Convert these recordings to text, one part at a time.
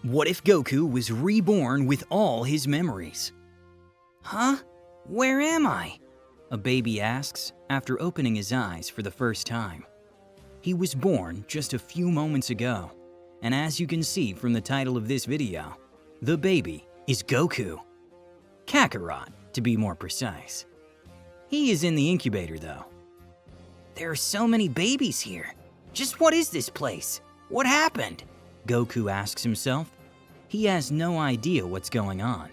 What if Goku was reborn with all his memories? Huh? Where am I? A baby asks after opening his eyes for the first time. He was born just a few moments ago, and as you can see from the title of this video, the baby is Goku. Kakarot, to be more precise. He is in the incubator though. There are so many babies here. Just what is this place? What happened? Goku asks himself. He has no idea what's going on.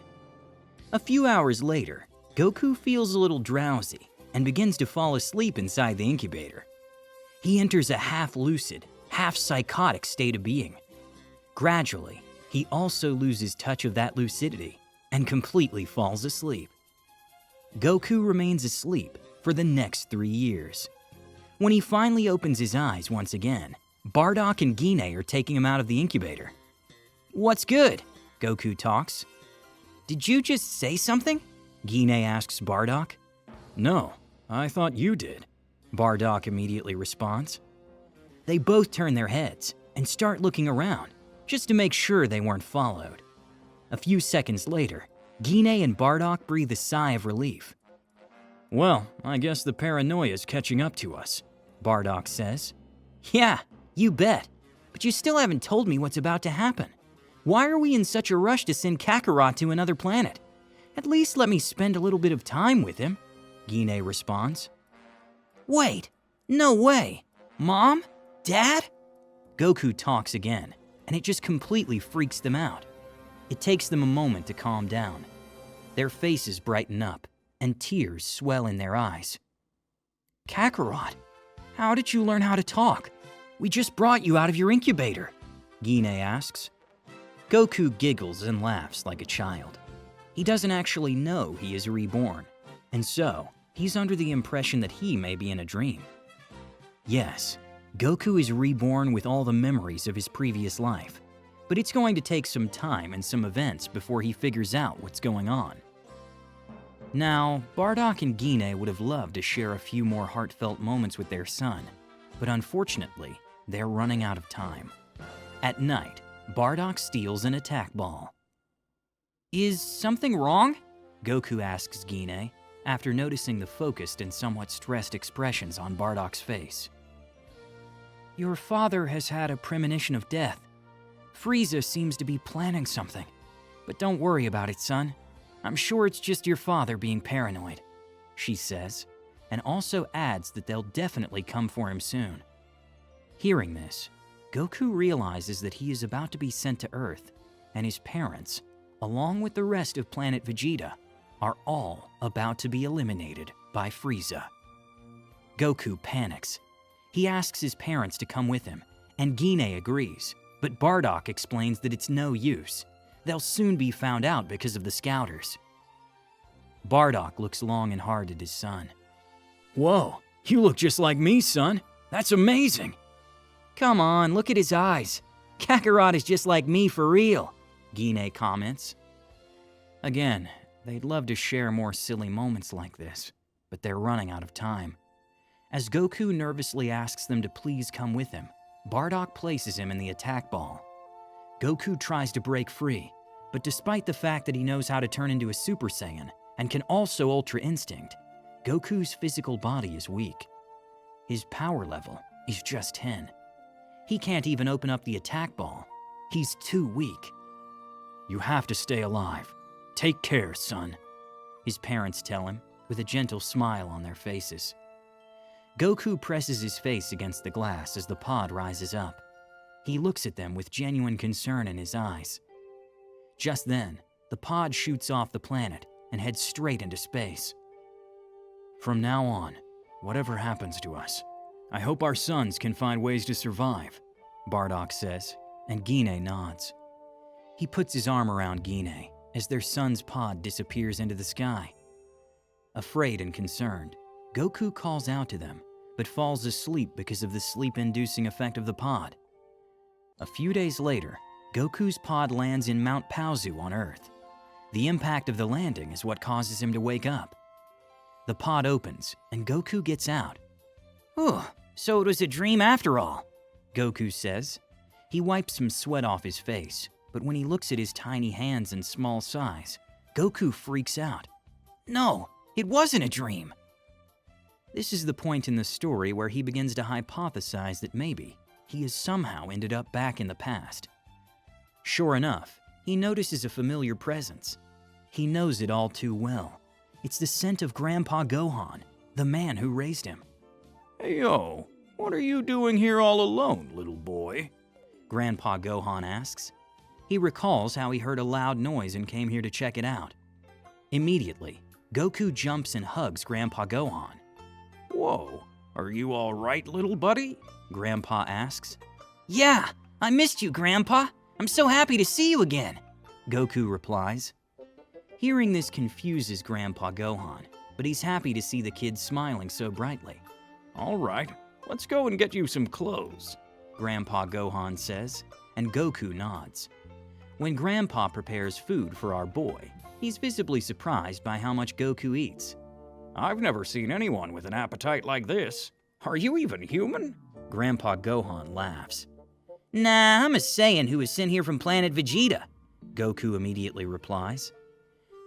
A few hours later, Goku feels a little drowsy and begins to fall asleep inside the incubator. He enters a half-lucid, half-psychotic state of being. Gradually, he also loses touch of that lucidity and completely falls asleep. Goku remains asleep for the next 3 years. When he finally opens his eyes once again, Bardock and Gine are taking him out of the incubator. What's good? Goku talks. Did you just say something? Gine asks Bardock. No, I thought you did, Bardock immediately responds. They both turn their heads and start looking around, just to make sure they weren't followed. A few seconds later, Gine and Bardock breathe a sigh of relief. Well, I guess the paranoia's catching up to us, Bardock says. Yeah, you bet. But you still haven't told me what's about to happen. Why are we in such a rush to send Kakarot to another planet? At least let me spend a little bit of time with him, Gine responds. Wait, no way. Mom? Dad? Goku talks again, and it just completely freaks them out. It takes them a moment to calm down. Their faces brighten up, and tears swell in their eyes. Kakarot, how did you learn how to talk? We just brought you out of your incubator, Gine asks. Goku giggles and laughs like a child. He doesn't actually know he is reborn, and so he's under the impression that he may be in a dream. Yes, Goku is reborn with all the memories of his previous life, but it's going to take some time and some events before he figures out what's going on. Now, Bardock and Gine would have loved to share a few more heartfelt moments with their son, but unfortunately, they're running out of time. At night, Bardock steals an attack ball. Is something wrong? Goku asks Gine, after noticing the focused and somewhat stressed expressions on Bardock's face. Your father has had a premonition of death. Frieza seems to be planning something. But don't worry about it, son. I'm sure it's just your father being paranoid, she says, and also adds that they'll definitely come for him soon. Hearing this, Goku realizes that he is about to be sent to Earth, and his parents, along with the rest of Planet Vegeta, are all about to be eliminated by Frieza. Goku panics. He asks his parents to come with him, and Gine agrees, but Bardock explains that it's no use. They'll soon be found out because of the Scouters. Bardock looks long and hard at his son. Whoa, you look just like me, son. That's amazing. Come on, look at his eyes. Kakarot is just like me for real, Gine comments. Again, they'd love to share more silly moments like this, but they're running out of time. As Goku nervously asks them to please come with him, Bardock places him in the attack ball. Goku tries to break free, but despite the fact that he knows how to turn into a Super Saiyan and can also Ultra Instinct, Goku's physical body is weak. His power level is just 10. He can't even open up the attack ball. He's too weak. You have to stay alive. Take care, son, his parents tell him, with a gentle smile on their faces. Goku presses his face against the glass as the pod rises up. He looks at them with genuine concern in his eyes. Just then, the pod shoots off the planet and heads straight into space. From now on, whatever happens to us, I hope our sons can find ways to survive, Bardock says, and Gine nods. He puts his arm around Gine as their son's pod disappears into the sky. Afraid and concerned, Goku calls out to them, but falls asleep because of the sleep-inducing effect of the pod. A few days later, Goku's pod lands in Mount Paozu on Earth. The impact of the landing is what causes him to wake up. The pod opens, and Goku gets out. Whew, so it was a dream after all, Goku says. He wipes some sweat off his face, but when he looks at his tiny hands and small size, Goku freaks out. No, it wasn't a dream. This is the point in the story where he begins to hypothesize that maybe he has somehow ended up back in the past. Sure enough, he notices a familiar presence. He knows it all too well. It's the scent of Grandpa Gohan, the man who raised him. Hey yo, what are you doing here all alone, little boy? Grandpa Gohan asks. He recalls how he heard a loud noise and came here to check it out. Immediately, Goku jumps and hugs Grandpa Gohan. Whoa, are you all right, little buddy? Grandpa asks. Yeah, I missed you, Grandpa. I'm so happy to see you again, Goku replies. Hearing this confuses Grandpa Gohan, but he's happy to see the kid smiling so brightly. All right, let's go and get you some clothes, Grandpa Gohan says, and Goku nods. When Grandpa prepares food for our boy, he's visibly surprised by how much Goku eats. I've never seen anyone with an appetite like this. Are you even human? Grandpa Gohan laughs. Nah, I'm a Saiyan who was sent here from Planet Vegeta, Goku immediately replies.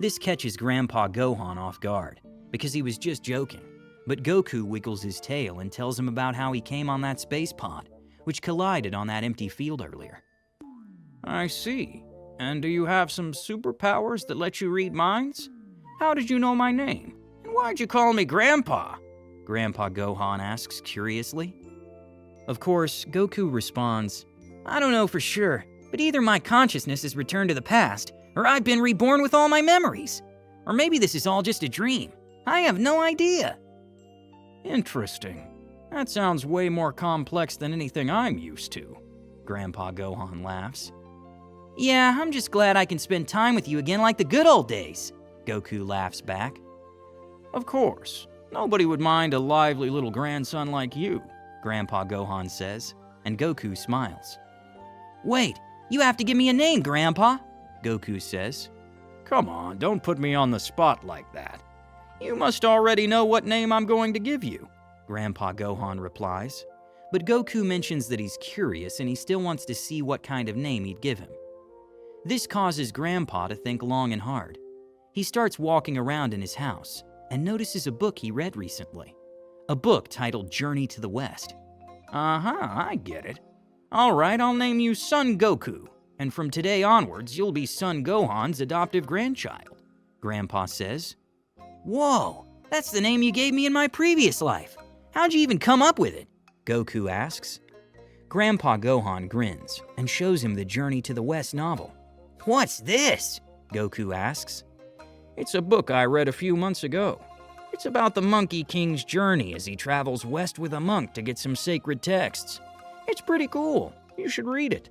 This catches Grandpa Gohan off guard, because he was just joking, but Goku wiggles his tail and tells him about how he came on that space pod, which collided on that empty field earlier. I see. And do you have some superpowers that let you read minds? How did you know my name? And why'd you call me Grandpa? Grandpa Gohan asks curiously. Of course, Goku responds, I don't know for sure, but either my consciousness has returned to the past, or I've been reborn with all my memories. Or maybe this is all just a dream. I have no idea. Interesting. That sounds way more complex than anything I'm used to. Grandpa Gohan laughs. Yeah, I'm just glad I can spend time with you again like the good old days, Goku laughs back. Of course. Nobody would mind a lively little grandson like you, Grandpa Gohan says, and Goku smiles. Wait, you have to give me a name, Grandpa, Goku says. Come on, don't put me on the spot like that. You must already know what name I'm going to give you, Grandpa Gohan replies. But Goku mentions that he's curious and he still wants to see what kind of name he'd give him. This causes Grandpa to think long and hard. He starts walking around in his house and notices a book he read recently. A book titled Journey to the West. I get it. All right, I'll name you Son Goku, and from today onwards, you'll be Son Gohan's adoptive grandchild, Grandpa says. Whoa, that's the name you gave me in my previous life. How'd you even come up with it? Goku asks. Grandpa Gohan grins and shows him the Journey to the West novel. What's this? Goku asks. It's a book I read a few months ago. It's about the Monkey King's journey as he travels west with a monk to get some sacred texts. It's pretty cool. You should read it.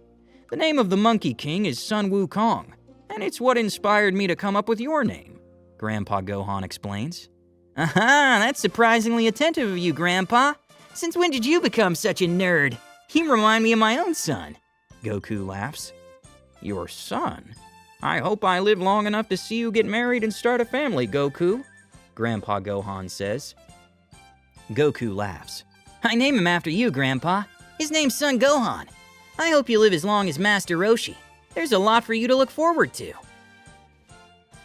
The name of the Monkey King is Sun Wukong, and it's what inspired me to come up with your name, Grandpa Gohan explains. Aha, that's surprisingly attentive of you, Grandpa. Since when did you become such a nerd? You remind me of my own son, Goku laughs. Your son? I hope I live long enough to see you get married and start a family, Goku, Grandpa Gohan says. Goku laughs. I name him after you, Grandpa. His name's Son Gohan. I hope you live as long as Master Roshi. There's a lot for you to look forward to.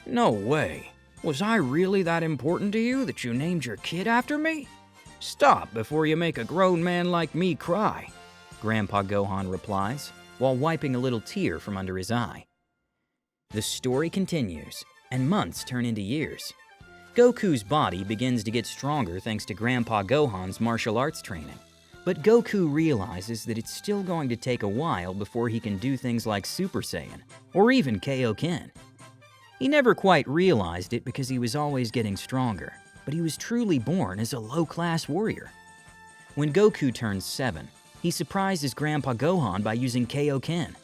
No way. Was I really that important to you that you named your kid after me? Stop before you make a grown man like me cry, Grandpa Gohan replies, while wiping a little tear from under his eye. The story continues, and months turn into years. Goku's body begins to get stronger thanks to Grandpa Gohan's martial arts training. But Goku realizes that it's still going to take a while before he can do things like Super Saiyan, or even Kaioken. He never quite realized it because he was always getting stronger, but he was truly born as a low-class warrior. When Goku turns 7, he surprises Grandpa Gohan by using Kaioken.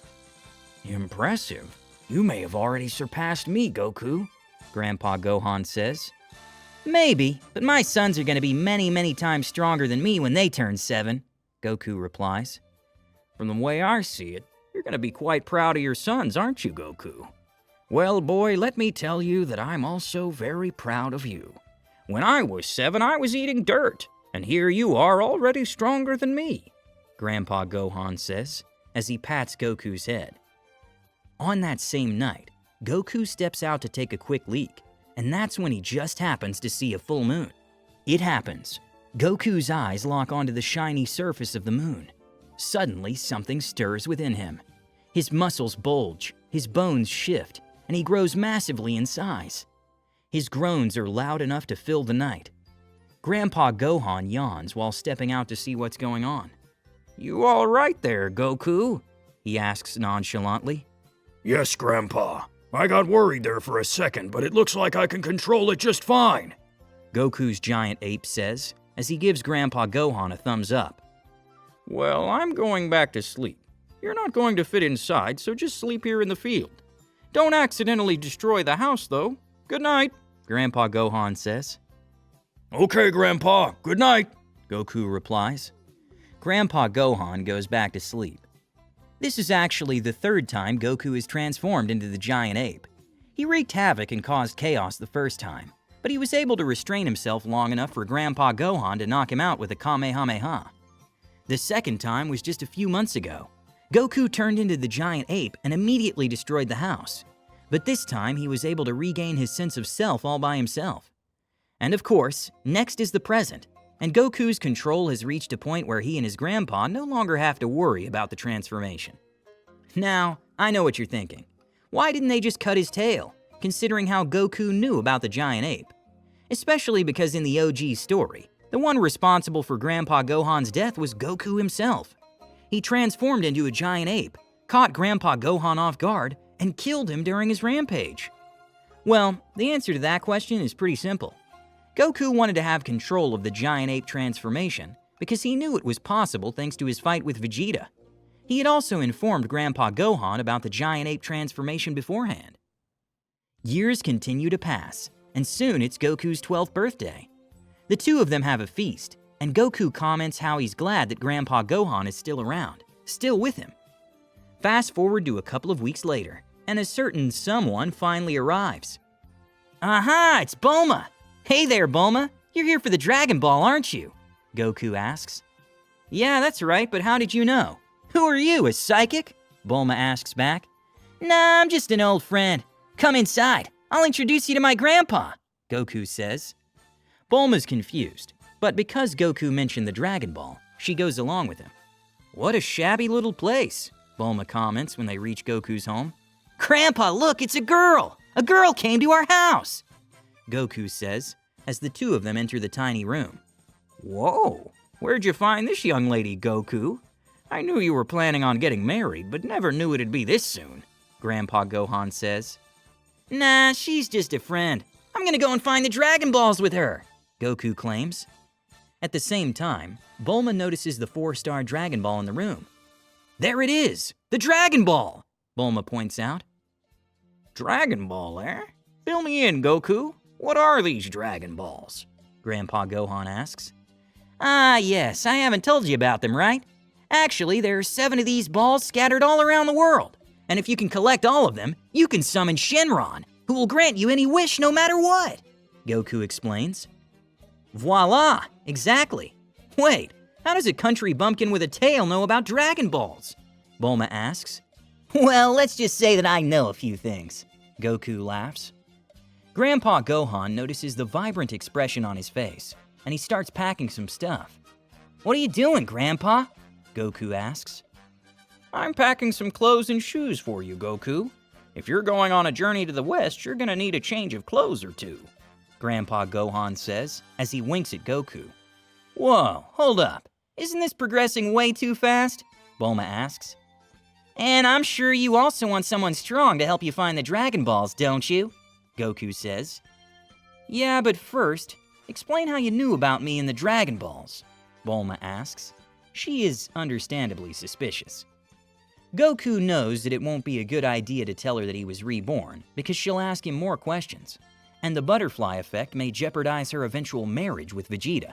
Impressive. You may have already surpassed me, Goku, Grandpa Gohan says. Maybe, but my sons are going to be many, many times stronger than me when they turn 7, Goku replies. From the way I see it, you're going to be quite proud of your sons, aren't you, Goku? Well, boy, let me tell you that I'm also very proud of you. When I was 7, I was eating dirt, and here you are already stronger than me, Grandpa Gohan says, as he pats Goku's head. On that same night, Goku steps out to take a quick leak, and that's when he just happens to see a full moon. It happens. Goku's eyes lock onto the shiny surface of the moon. Suddenly, something stirs within him. His muscles bulge, his bones shift, and he grows massively in size. His groans are loud enough to fill the night. Grandpa Gohan yawns while stepping out to see what's going on. "You all right there, Goku?" he asks nonchalantly. Yes, Grandpa. I got worried there for a second, but it looks like I can control it just fine. Goku's giant ape says, as he gives Grandpa Gohan a thumbs up. "Well, I'm going back to sleep. You're not going to fit inside, so just sleep here in the field. Don't accidentally destroy the house, though. Good night," Grandpa Gohan says. Okay, Grandpa. Good night, Goku replies. Grandpa Gohan goes back to sleep. This is actually the third time Goku is transformed into the giant ape. He wreaked havoc and caused chaos the first time, but he was able to restrain himself long enough for Grandpa Gohan to knock him out with a Kamehameha. The second time was just a few months ago. Goku turned into the giant ape and immediately destroyed the house. But this time he was able to regain his sense of self all by himself. And of course, next is the present, and Goku's control has reached a point where he and his grandpa no longer have to worry about the transformation. Now, I know what you're thinking. Why didn't they just cut his tail, considering how Goku knew about the giant ape? Especially because in the OG story, the one responsible for Grandpa Gohan's death was Goku himself. He transformed into a giant ape, caught Grandpa Gohan off guard, and killed him during his rampage. Well, the answer to that question is pretty simple. Goku wanted to have control of the giant ape transformation because he knew it was possible thanks to his fight with Vegeta. He had also informed Grandpa Gohan about the giant ape transformation beforehand. Years continue to pass, and soon it's Goku's 12th birthday. The two of them have a feast, and Goku comments how he's glad that Grandpa Gohan is still around, still with him. Fast forward to a couple of weeks later, and a certain someone finally arrives. "Aha, it's Bulma! Hey there, Bulma! You're here for the Dragon Ball, aren't you?" Goku asks. "Yeah, that's right, but how did you know? Who are you, a psychic?" Bulma asks back. "Nah, I'm just an old friend. Come inside, I'll introduce you to my grandpa," Goku says. Bulma's confused, but because Goku mentioned the Dragon Ball, she goes along with him. "What a shabby little place," Bulma comments when they reach Goku's home. "Grandpa, look, it's a girl! A girl came to our house!" Goku says, as the two of them enter the tiny room. "Whoa, where'd you find this young lady, Goku? I knew you were planning on getting married, but never knew it'd be this soon," Grandpa Gohan says. "Nah, she's just a friend. I'm gonna go and find the Dragon Balls with her," Goku claims. At the same time, Bulma notices the 4-star Dragon Ball in the room. "There it is! The Dragon Ball!" Bulma points out. "Dragon Ball, eh? Fill me in, Goku. What are these Dragon Balls?" Grandpa Gohan asks. "Ah, yes, I haven't told you about them, right? Actually, there are 7 of these balls scattered all around the world. And if you can collect all of them, you can summon Shenron, who will grant you any wish no matter what," Goku explains. Voila! Exactly. Wait, how does a country bumpkin with a tail know about Dragon Balls? Bulma asks. "Well, let's just say that I know a few things," Goku laughs. Grandpa Gohan notices the vibrant expression on his face, and he starts packing some stuff. "What are you doing, Grandpa?" Goku asks. "I'm packing some clothes and shoes for you, Goku. If you're going on a journey to the west, you're gonna need a change of clothes or two," Grandpa Gohan says as he winks at Goku. "Whoa, hold up. Isn't this progressing way too fast?" Bulma asks. "And I'm sure you also want someone strong to help you find the Dragon Balls, don't you?" Goku says. "Yeah, but first, explain how you knew about me and the Dragon Balls," Bulma asks. She is understandably suspicious. Goku knows that it won't be a good idea to tell her that he was reborn, because she'll ask him more questions, and the butterfly effect may jeopardize her eventual marriage with Vegeta.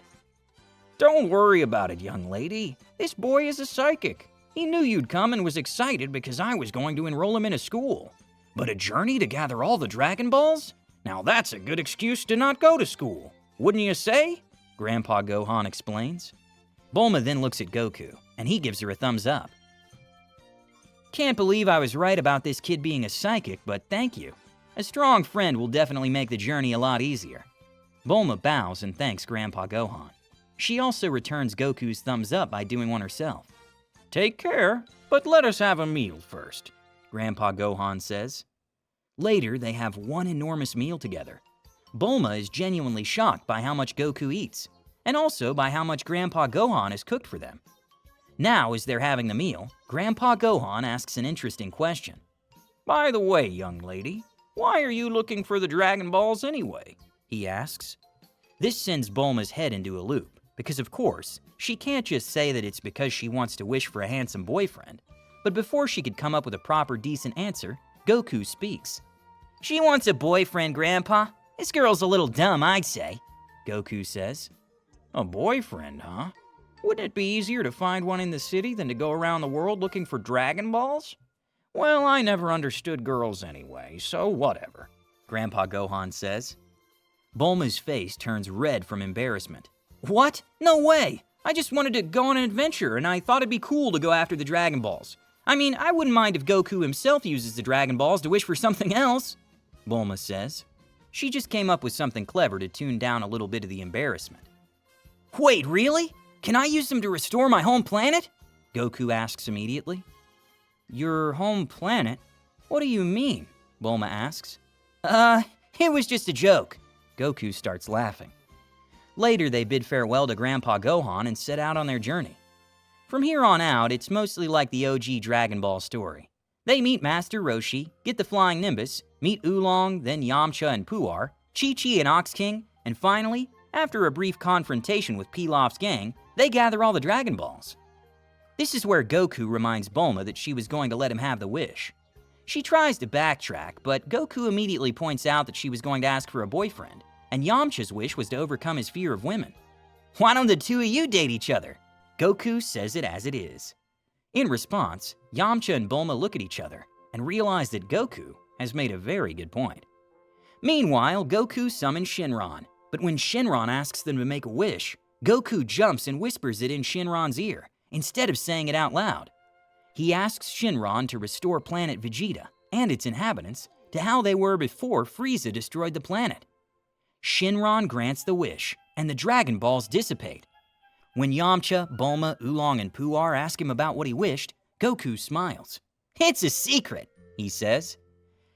"Don't worry about it, young lady. This boy is a psychic. He knew you'd come and was excited because I was going to enroll him in a school. But a journey to gather all the Dragon Balls? Now that's a good excuse to not go to school, wouldn't you say?" Grandpa Gohan explains. Bulma then looks at Goku, and he gives her a thumbs up. Can't believe I was right about this kid being a psychic, but thank you. A strong friend will definitely make the journey a lot easier. Bulma bows and thanks Grandpa Gohan. She also returns Goku's thumbs up by doing one herself. Take care, but let us have a meal first, Grandpa Gohan says. Later, they have one enormous meal together. Bulma is genuinely shocked by how much Goku eats, and also by how much Grandpa Gohan has cooked for them. Now, as they're having the meal, Grandpa Gohan asks an interesting question. By the way, young lady, why are you looking for the Dragon Balls anyway? He asks. This sends Bulma's head into a loop, because of course, she can't just say that it's because she wants to wish for a handsome boyfriend. But before she could come up with a proper decent answer, Goku speaks. She wants a boyfriend, Grandpa. This girl's a little dumb, I'd say, Goku says. A boyfriend, huh? Wouldn't it be easier to find one in the city than to go around the world looking for Dragon Balls? Well, I never understood girls anyway, so whatever, Grandpa Gohan says. Bulma's face turns red from embarrassment. What? No way! I just wanted to go on an adventure, and I thought it'd be cool to go after the Dragon Balls. I mean, I wouldn't mind if Goku himself uses the Dragon Balls to wish for something else, Bulma says. She just came up with something clever to tune down a little bit of the embarrassment. Wait, really? Can I use them to restore my home planet? Goku asks immediately. Your home planet? What do you mean? Bulma asks. It was just a joke. Goku starts laughing. Later, they bid farewell to Grandpa Gohan and set out on their journey. From here on out, it's mostly like the OG Dragon Ball story. They meet Master Roshi, get the Flying Nimbus, meet Oolong, then Yamcha and Puar, Chi-Chi and Ox King, and finally, after a brief confrontation with Pilaf's gang, they gather all the Dragon Balls. This is where Goku reminds Bulma that she was going to let him have the wish. She tries to backtrack, but Goku immediately points out that she was going to ask for a boyfriend, and Yamcha's wish was to overcome his fear of women. Why don't the two of you date each other? Goku says it as it is. In response, Yamcha and Bulma look at each other and realize that Goku has made a very good point. Meanwhile, Goku summons Shenron, but when Shenron asks them to make a wish, Goku jumps and whispers it in Shenron's ear, instead of saying it out loud. He asks Shenron to restore Planet Vegeta and its inhabitants to how they were before Frieza destroyed the planet. Shenron grants the wish, and the Dragon Balls dissipate. When Yamcha, Bulma, Oolong, and Puar ask him about what he wished, Goku smiles. It's a secret, he says.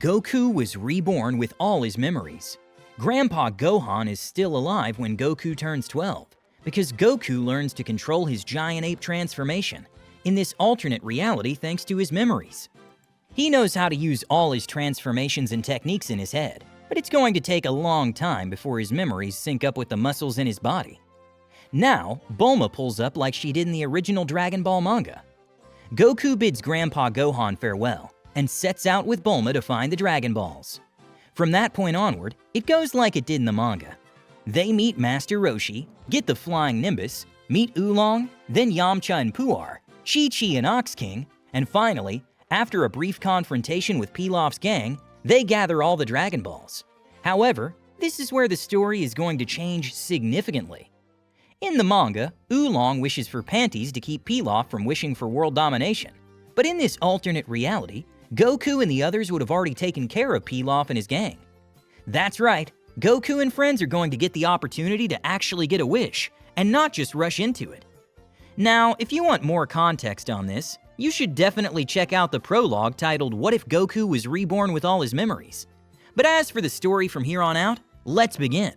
Goku was reborn with all his memories. Grandpa Gohan is still alive when Goku turns 12, because Goku learns to control his giant ape transformation in this alternate reality thanks to his memories. He knows how to use all his transformations and techniques in his head, but it's going to take a long time before his memories sync up with the muscles in his body. Now, Bulma pulls up like she did in the original Dragon Ball manga. Goku bids Grandpa Gohan farewell and sets out with Bulma to find the Dragon Balls. From that point onward, it goes like it did in the manga. They meet Master Roshi, get the Flying Nimbus, meet Oolong, then Yamcha and Puar, Chi-Chi and Ox King, and finally, after a brief confrontation with Pilaf's gang, they gather all the Dragon Balls. However, this is where the story is going to change significantly. In the manga, Oolong wishes for panties to keep Pilaf from wishing for world domination. But in this alternate reality, Goku and the others would have already taken care of Pilaf and his gang. That's right, Goku and friends are going to get the opportunity to actually get a wish, and not just rush into it. Now, if you want more context on this, you should definitely check out the prologue titled What If Goku Was Reborn with All His Memories? But as for the story from here on out, let's begin.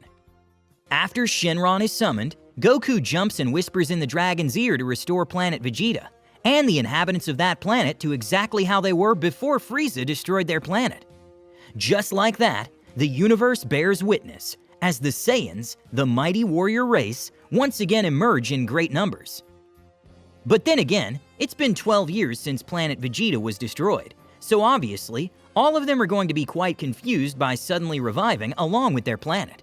After Shenron is summoned, Goku jumps and whispers in the dragon's ear to restore Planet Vegeta, and the inhabitants of that planet to exactly how they were before Frieza destroyed their planet. Just like that, the universe bears witness, as the Saiyans, the mighty warrior race, once again emerge in great numbers. But then again, it's been 12 years since Planet Vegeta was destroyed, so obviously, all of them are going to be quite confused by suddenly reviving along with their planet.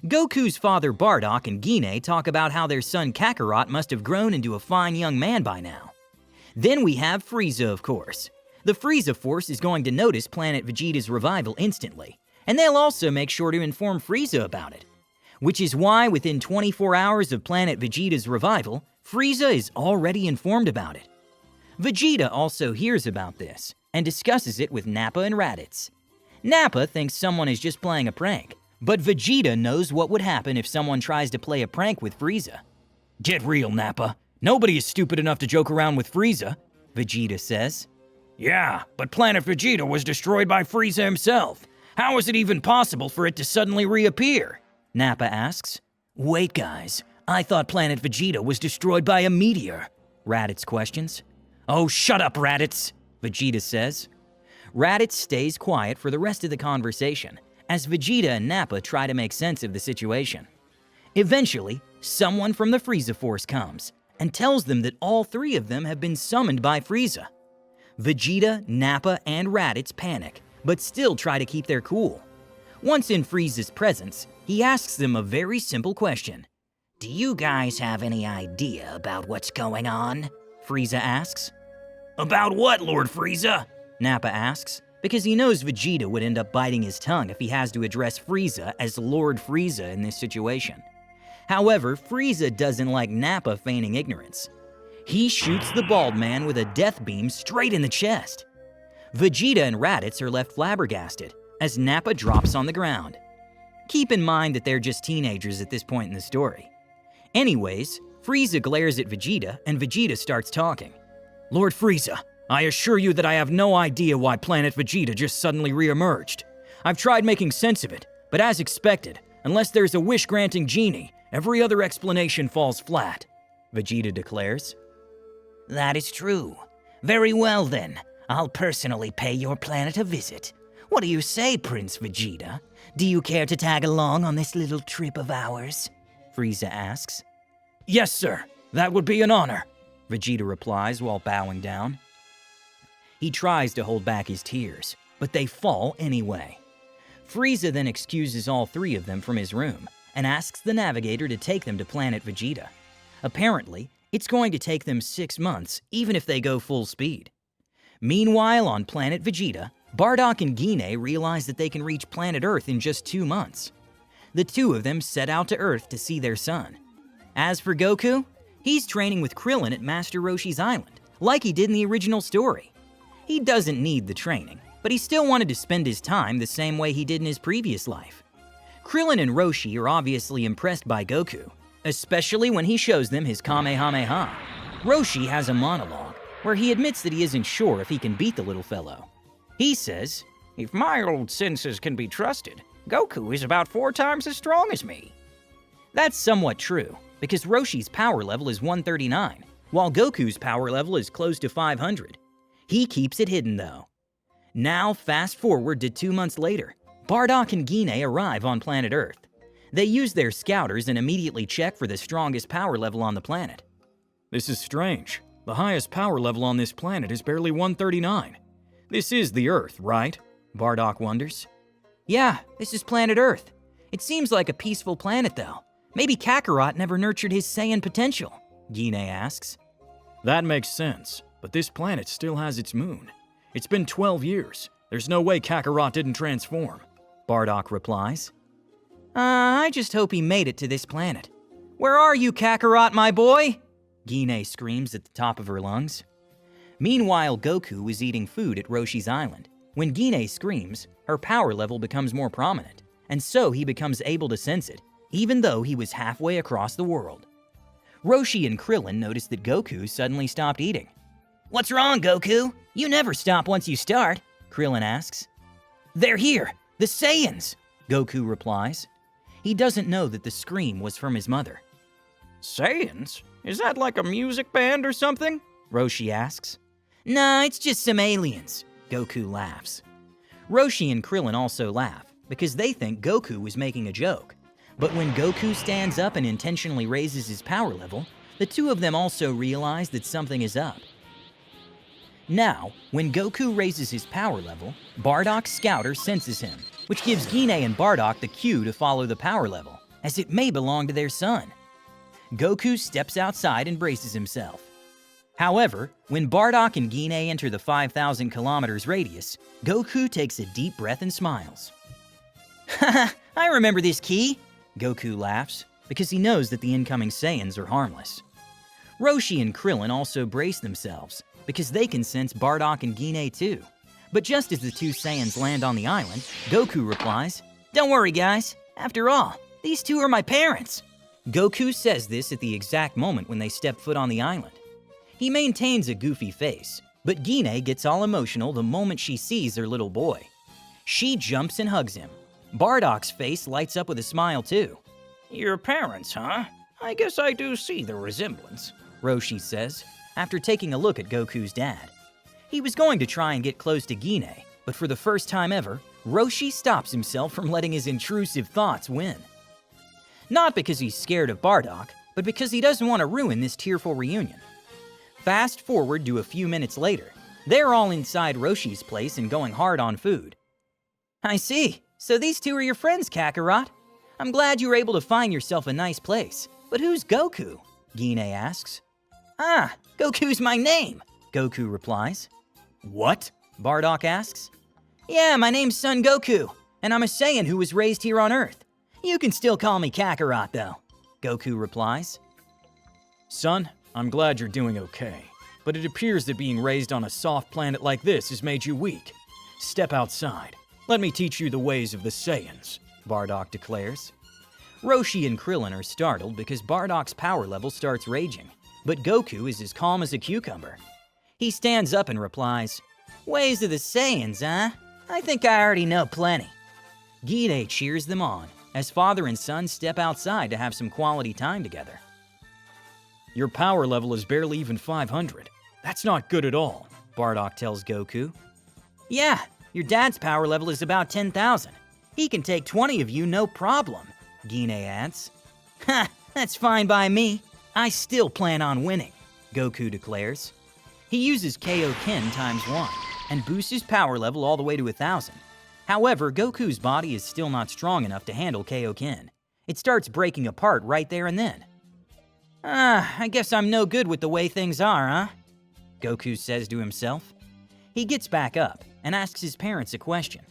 Goku's father Bardock and Gine talk about how their son Kakarot must have grown into a fine young man by now. Then we have Frieza, of course. The Frieza Force is going to notice Planet Vegeta's revival instantly, and they'll also make sure to inform Frieza about it. Which is why within 24 hours of Planet Vegeta's revival, Frieza is already informed about it. Vegeta also hears about this and discusses it with Nappa and Raditz. Nappa thinks someone is just playing a prank, but Vegeta knows what would happen if someone tries to play a prank with Frieza. Get real, Nappa. Nobody is stupid enough to joke around with Frieza, Vegeta says. Yeah, but Planet Vegeta was destroyed by Frieza himself. How is it even possible for it to suddenly reappear? Nappa asks. Wait guys, I thought Planet Vegeta was destroyed by a meteor, Raditz questions. Oh, shut up, Raditz, Vegeta says. Raditz stays quiet for the rest of the conversation as Vegeta and Nappa try to make sense of the situation. Eventually, someone from the Frieza Force comes and tells them that all three of them have been summoned by Frieza. Vegeta, Nappa, and Raditz panic, but still try to keep their cool. Once in Frieza's presence, he asks them a very simple question. Do you guys have any idea about what's going on? Frieza asks. About what, Lord Frieza? Nappa asks, because he knows Vegeta would end up biting his tongue if he has to address Frieza as Lord Frieza in this situation. However, Frieza doesn't like Nappa feigning ignorance. He shoots the bald man with a death beam straight in the chest. Vegeta and Raditz are left flabbergasted as Nappa drops on the ground. Keep in mind that they're just teenagers at this point in the story. Anyways, Frieza glares at Vegeta and Vegeta starts talking. Lord Frieza, I assure you that I have no idea why Planet Vegeta just suddenly re-emerged. I've tried making sense of it, but as expected, unless there's a wish-granting genie, every other explanation falls flat, Vegeta declares. That is true. Very well then, I'll personally pay your planet a visit. What do you say, Prince Vegeta? Do you care to tag along on this little trip of ours? Frieza asks. Yes, sir. That would be an honor, Vegeta replies while bowing down. He tries to hold back his tears, but they fall anyway. Frieza then excuses all three of them from his room and asks the navigator to take them to Planet Vegeta. Apparently, it's going to take them 6 months, even if they go full speed. Meanwhile, on Planet Vegeta, Bardock and Guinea realize that they can reach planet Earth in just 2 months. The two of them set out to Earth to see their son. As for Goku, he's training with Krillin at Master Roshi's island, like he did in the original story. He doesn't need the training, but he still wanted to spend his time the same way he did in his previous life. Krillin and Roshi are obviously impressed by Goku, especially when he shows them his Kamehameha. Roshi has a monologue where he admits that he isn't sure if he can beat the little fellow. He says, If my old senses can be trusted, Goku is about 4 times as strong as me. That's somewhat true, because Roshi's power level is 139, while Goku's power level is close to 500. He keeps it hidden though. Now fast forward to 2 months later, Bardock and Guinea arrive on planet Earth. They use their scouters and immediately check for the strongest power level on the planet. This is strange. The highest power level on this planet is barely 139. This is the Earth, right? Bardock wonders. Yeah, this is planet Earth. It seems like a peaceful planet though. Maybe Kakarot never nurtured his Saiyan potential, Guinea asks. That makes sense, but this planet still has its moon. It's been 12 years. There's no way Kakarot didn't transform, Bardock replies. I just hope he made it to this planet. Where are you, Kakarot, my boy? Guinea screams at the top of her lungs. Meanwhile, Goku is eating food at Roshi's island. When Guinea screams, her power level becomes more prominent, and so he becomes able to sense it, even though he was halfway across the world. Roshi and Krillin notice that Goku suddenly stopped eating. What's wrong, Goku? You never stop once you start, Krillin asks. They're here, the Saiyans, Goku replies. He doesn't know that the scream was from his mother. Saiyans? Is that like a music band or something? Roshi asks. Nah, it's just some aliens, Goku laughs. Roshi and Krillin also laugh because they think Goku is making a joke. But when Goku stands up and intentionally raises his power level, the two of them also realize that something is up. Now, when Goku raises his power level, Bardock's scouter senses him, which gives Guinea and Bardock the cue to follow the power level, as it may belong to their son. Goku steps outside and braces himself. However, when Bardock and Guinea enter the 5,000 kilometers radius, Goku takes a deep breath and smiles. Haha, I remember this key, Goku laughs, because he knows that the incoming Saiyans are harmless. Roshi and Krillin also brace themselves, because they can sense Bardock and Guinea too. But just as the two Saiyans land on the island, Goku replies, "Don't worry guys, after all, these two are my parents." Goku says this at the exact moment when they step foot on the island. He maintains a goofy face, but Guinea gets all emotional the moment she sees her little boy. She jumps and hugs him. Bardock's face lights up with a smile too. Your parents, huh? I guess I do see the resemblance, Roshi says, after taking a look at Goku's dad. He was going to try and get close to Guinea, but for the first time ever, Roshi stops himself from letting his intrusive thoughts win. Not because he's scared of Bardock, but because he doesn't want to ruin this tearful reunion. Fast forward to a few minutes later. They're all inside Roshi's place and going hard on food. "I see. So these two are your friends, Kakarot. I'm glad you were able to find yourself a nice place. But who's Goku?" Guinea asks. "Ah, Goku's my name," Goku replies. "What?" Bardock asks. "Yeah, my name's Son Goku, and I'm a Saiyan who was raised here on Earth. You can still call me Kakarot, though," Goku replies. Son, I'm glad you're doing okay, but it appears that being raised on a soft planet like this has made you weak. Step outside. Let me teach you the ways of the Saiyans," Bardock declares. Roshi and Krillin are startled because Bardock's power level starts raging, but Goku is as calm as a cucumber. He stands up and replies, "Ways of the Saiyans, huh? I think I already know plenty." Guinea cheers them on as father and son step outside to have some quality time together. Your power level is barely even 500. That's not good at all, Bardock tells Goku. "Yeah, your dad's power level is about 10,000. He can take 20 of you no problem," Guinea adds. "Ha, that's fine by me. I still plan on winning," Goku declares. He uses Kaioken times 1 and boosts his power level all the way to 1,000. However, Goku's body is still not strong enough to handle Kaioken. It starts breaking apart right there and then. I guess I'm no good with the way things are, huh?" Goku says to himself. He gets back up and asks his parents a question.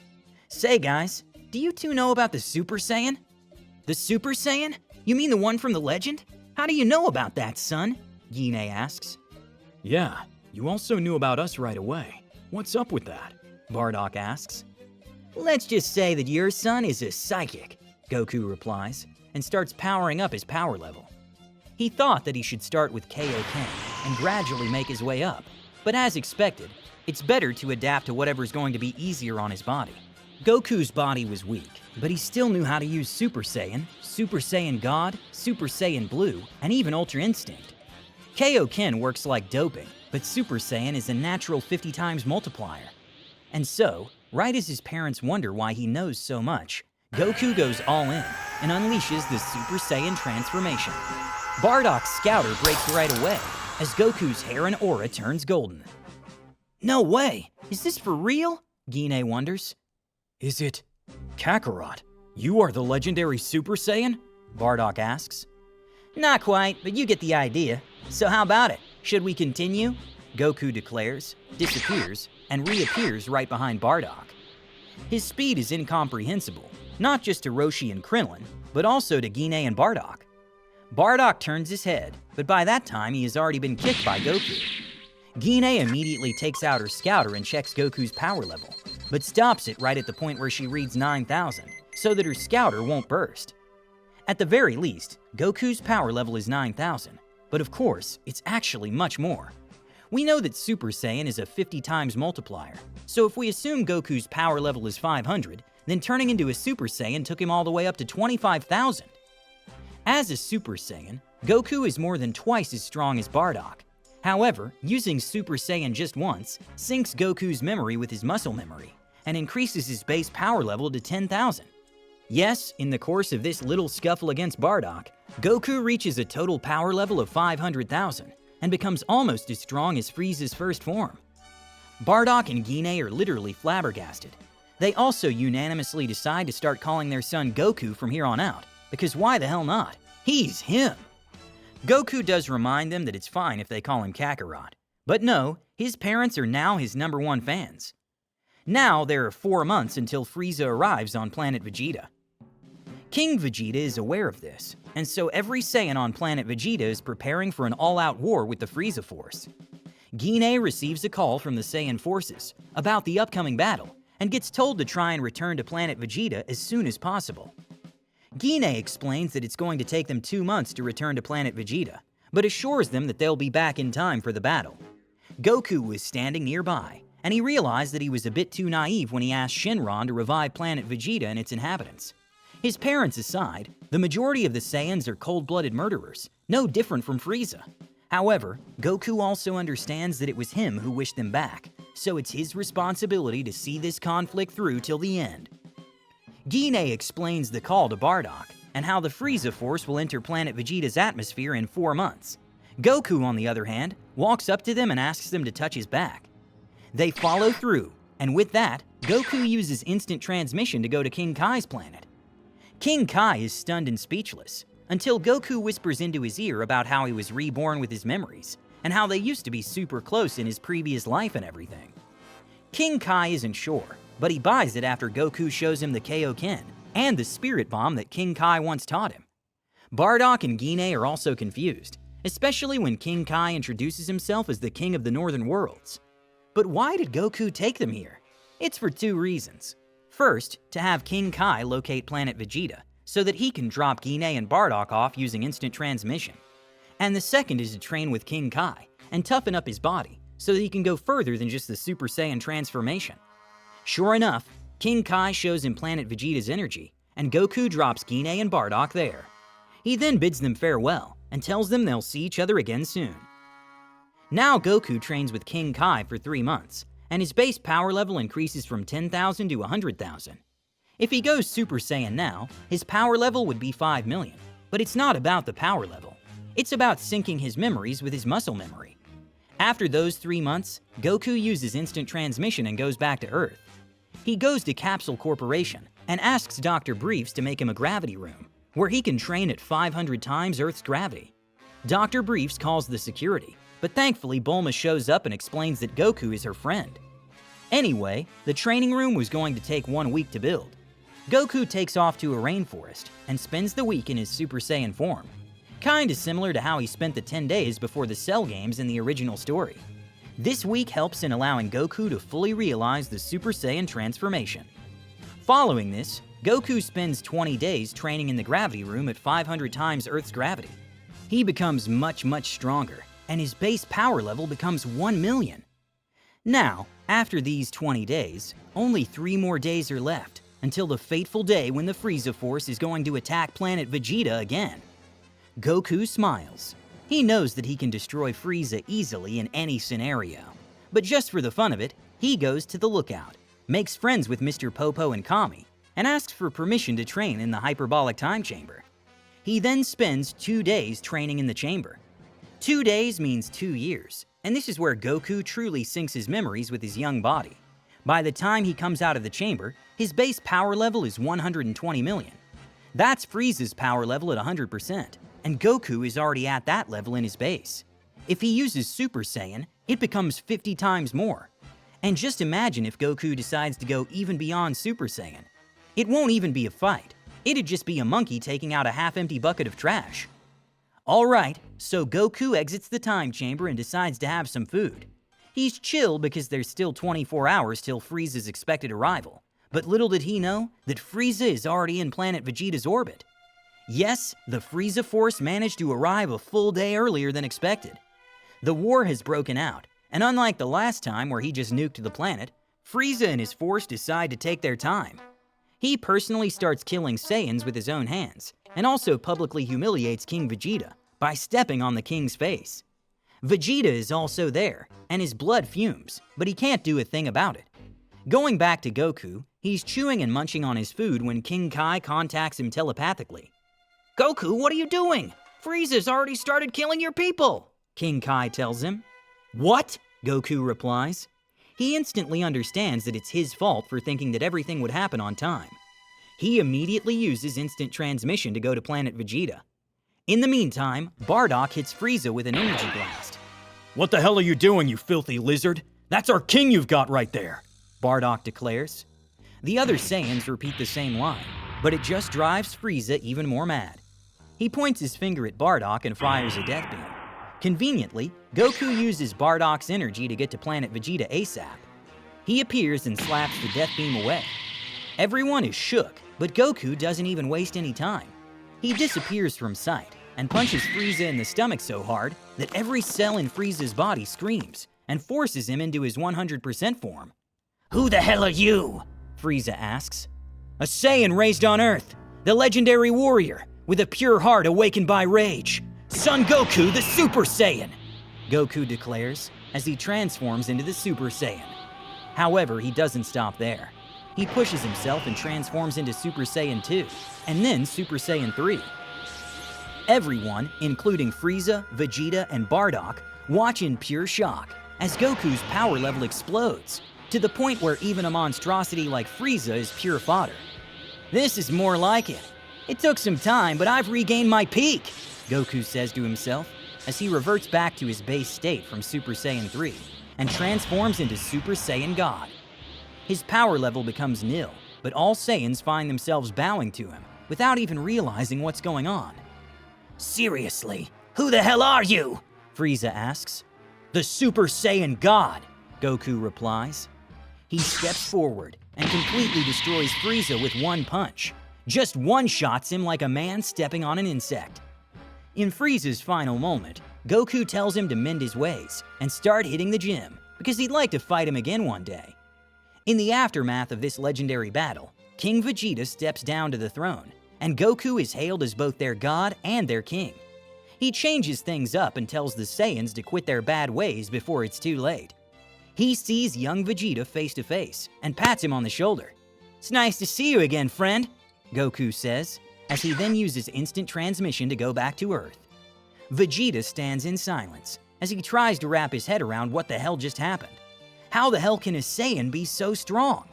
"Say guys, do you two know about the Super Saiyan?" "The Super Saiyan? You mean the one from the legend? How do you know about that, son?" Guinea asks. "Yeah, you also knew about us right away. What's up with that?" Bardock asks. "Let's just say that your son is a psychic," Goku replies, and starts powering up his power level. He thought that he should start with Kaioken and gradually make his way up, but as expected, it's better to adapt to whatever's going to be easier on his body. Goku's body was weak, but he still knew how to use Super Saiyan God, Super Saiyan Blue, and even Ultra Instinct. Kaioken works like doping, but Super Saiyan is a natural 50 times multiplier. And so, right as his parents wonder why he knows so much, Goku goes all in and unleashes the Super Saiyan transformation. Bardock's scouter breaks right away as Goku's hair and aura turns golden. "No way! Is this for real?" Guinea wonders. "Is it Kakarot? You are the legendary Super Saiyan?" Bardock asks. "Not quite, but you get the idea. So how about it? Should we continue?" Goku declares, disappears, and reappears right behind Bardock. His speed is incomprehensible, not just to Roshi and Krillin, but also to Guinea and Bardock. Bardock turns his head, but by that time he has already been kicked by Goku. Guinea immediately takes out her scouter and checks Goku's power level, but stops it right at the point where she reads 9,000, so that her scouter won't burst. At the very least, Goku's power level is 9,000, but of course, it's actually much more. We know that Super Saiyan is a 50 times multiplier, so if we assume Goku's power level is 500, then turning into a Super Saiyan took him all the way up to 25,000. As a Super Saiyan, Goku is more than twice as strong as Bardock. However, using Super Saiyan just once syncs Goku's memory with his muscle memory and increases his base power level to 10,000. Yes, in the course of this little scuffle against Bardock, Goku reaches a total power level of 500,000 and becomes almost as strong as Frieza's first form. Bardock and Guinea are literally flabbergasted. They also unanimously decide to start calling their son Goku from here on out, because why the hell not? He's him! Goku does remind them that it's fine if they call him Kakarot, but no, his parents are now his #1 fans. Now there are 4 months until Frieza arrives on Planet Vegeta. King Vegeta is aware of this, and so every Saiyan on Planet Vegeta is preparing for an all-out war with the Frieza Force. Guinea receives a call from the Saiyan forces about the upcoming battle and gets told to try and return to Planet Vegeta as soon as possible. Guinea explains that it's going to take them 2 months to return to Planet Vegeta, but assures them that they'll be back in time for the battle. Goku was standing nearby, and he realized that he was a bit too naive when he asked Shenron to revive Planet Vegeta and its inhabitants. His parents aside, the majority of the Saiyans are cold-blooded murderers, no different from Frieza. However, Goku also understands that it was him who wished them back, so it's his responsibility to see this conflict through till the end. Guinea explains the call to Bardock and how the Frieza Force will enter Planet Vegeta's atmosphere in 4 months. Goku, on the other hand, walks up to them and asks them to touch his back. They follow through, and with that, Goku uses instant transmission to go to King Kai's planet. King Kai is stunned and speechless, until Goku whispers into his ear about how he was reborn with his memories, and how they used to be super close in his previous life and everything. King Kai isn't sure, but he buys it after Goku shows him the Kaioken and the Spirit Bomb that King Kai once taught him. Bardock and Guinea are also confused, especially when King Kai introduces himself as the King of the Northern Worlds. But why did Goku take them here? It's for 2 reasons. First, to have King Kai locate Planet Vegeta, so that he can drop Guinea and Bardock off using instant transmission. And the second is to train with King Kai and toughen up his body, so that he can go further than just the Super Saiyan transformation. Sure enough, King Kai shows him Planet Vegeta's energy, and Goku drops Guinea and Bardock there. He then bids them farewell, and tells them they'll see each other again soon. Now Goku trains with King Kai for 3 months, and his base power level increases from 10,000 to 100,000. If he goes Super Saiyan now, his power level would be 5 million, but it's not about the power level. It's about syncing his memories with his muscle memory. After those 3 months, Goku uses instant transmission and goes back to Earth. He goes to Capsule Corporation and asks Dr. Briefs to make him a gravity room, where he can train at 500 times Earth's gravity. Dr. Briefs calls the security, but thankfully Bulma shows up and explains that Goku is her friend. Anyway, the training room was going to take 1 week to build. Goku takes off to a rainforest and spends the week in his Super Saiyan form. Kinda similar to how he spent the 10 days before the Cell games in the original story. This week helps in allowing Goku to fully realize the Super Saiyan transformation. Following this, Goku spends 20 days training in the gravity room at 500 times Earth's gravity. He becomes much stronger, and his base power level becomes 1 million. Now, after these 20 days, only 3 more days are left until the fateful day when the Frieza Force is going to attack Planet Vegeta again. Goku smiles. He knows that he can destroy Frieza easily in any scenario. But just for the fun of it, he goes to the lookout, makes friends with Mr. Popo and Kami, and asks for permission to train in the hyperbolic time chamber. He then spends 2 days training in the chamber. 2 days means 2 years, and this is where Goku truly syncs his memories with his young body. By the time he comes out of the chamber, his base power level is 120 million. That's Frieza's power level at 100%, and Goku is already at that level in his base. If he uses Super Saiyan, it becomes 50 times more. And just imagine if Goku decides to go even beyond Super Saiyan. It won't even be a fight. It'd just be a monkey taking out a half-empty bucket of trash. Alright, so Goku exits the time chamber and decides to have some food. He's chill because there's still 24 hours till Frieza's expected arrival, but little did he know that Frieza is already in Planet Vegeta's orbit. Yes, the Frieza Force managed to arrive a full day earlier than expected. The war has broken out, and unlike the last time where he just nuked the planet, Frieza and his force decide to take their time. He personally starts killing Saiyans with his own hands, and also publicly humiliates King Vegeta by stepping on the king's face. Vegeta is also there, and his blood fumes, but he can't do a thing about it. Going back to Goku, he's chewing and munching on his food when King Kai contacts him telepathically. Goku, what are you doing? Frieza's already started killing your people, King Kai tells him. What? Goku replies. He instantly understands that it's his fault for thinking that everything would happen on time. He immediately uses instant transmission to go to Planet Vegeta. In the meantime, Bardock hits Frieza with an energy blast. What the hell are you doing, you filthy lizard? That's our king you've got right there, Bardock declares. The other Saiyans repeat the same line, but it just drives Frieza even more mad. He points his finger at Bardock and fires a death beam. Conveniently, Goku uses Bardock's energy to get to Planet Vegeta ASAP. He appears and slaps the death beam away. Everyone is shook, but Goku doesn't even waste any time. He disappears from sight and punches Frieza in the stomach so hard that every cell in Frieza's body screams and forces him into his 100% form. Who the hell are you? Frieza asks. A Saiyan raised on Earth, the legendary warrior with a pure heart awakened by rage. Son Goku, the Super Saiyan, Goku declares as he transforms into the Super Saiyan. However, he doesn't stop there. He pushes himself and transforms into Super Saiyan 2, and then Super Saiyan 3. Everyone, including Frieza, Vegeta, and Bardock, watch in pure shock as Goku's power level explodes, to the point where even a monstrosity like Frieza is pure fodder. This is more like it. It took some time, but I've regained my peak, Goku says to himself as he reverts back to his base state from Super Saiyan 3 and transforms into Super Saiyan God. His power level becomes nil, but all Saiyans find themselves bowing to him without even realizing what's going on. Seriously, who the hell are you? Frieza asks. The Super Saiyan God, Goku replies. He steps forward and completely destroys Frieza with one punch. Just one-shots him like a man stepping on an insect. In Frieza's final moment, Goku tells him to mend his ways and start hitting the gym because he'd like to fight him again one day. In the aftermath of this legendary battle, King Vegeta steps down to the throne, and Goku is hailed as both their god and their king. He changes things up and tells the Saiyans to quit their bad ways before it's too late. He sees young Vegeta face to face and pats him on the shoulder. It's nice to see you again, friend, Goku says, as he then uses instant transmission to go back to Earth. Vegeta stands in silence as he tries to wrap his head around what the hell just happened. How the hell can a Saiyan be so strong?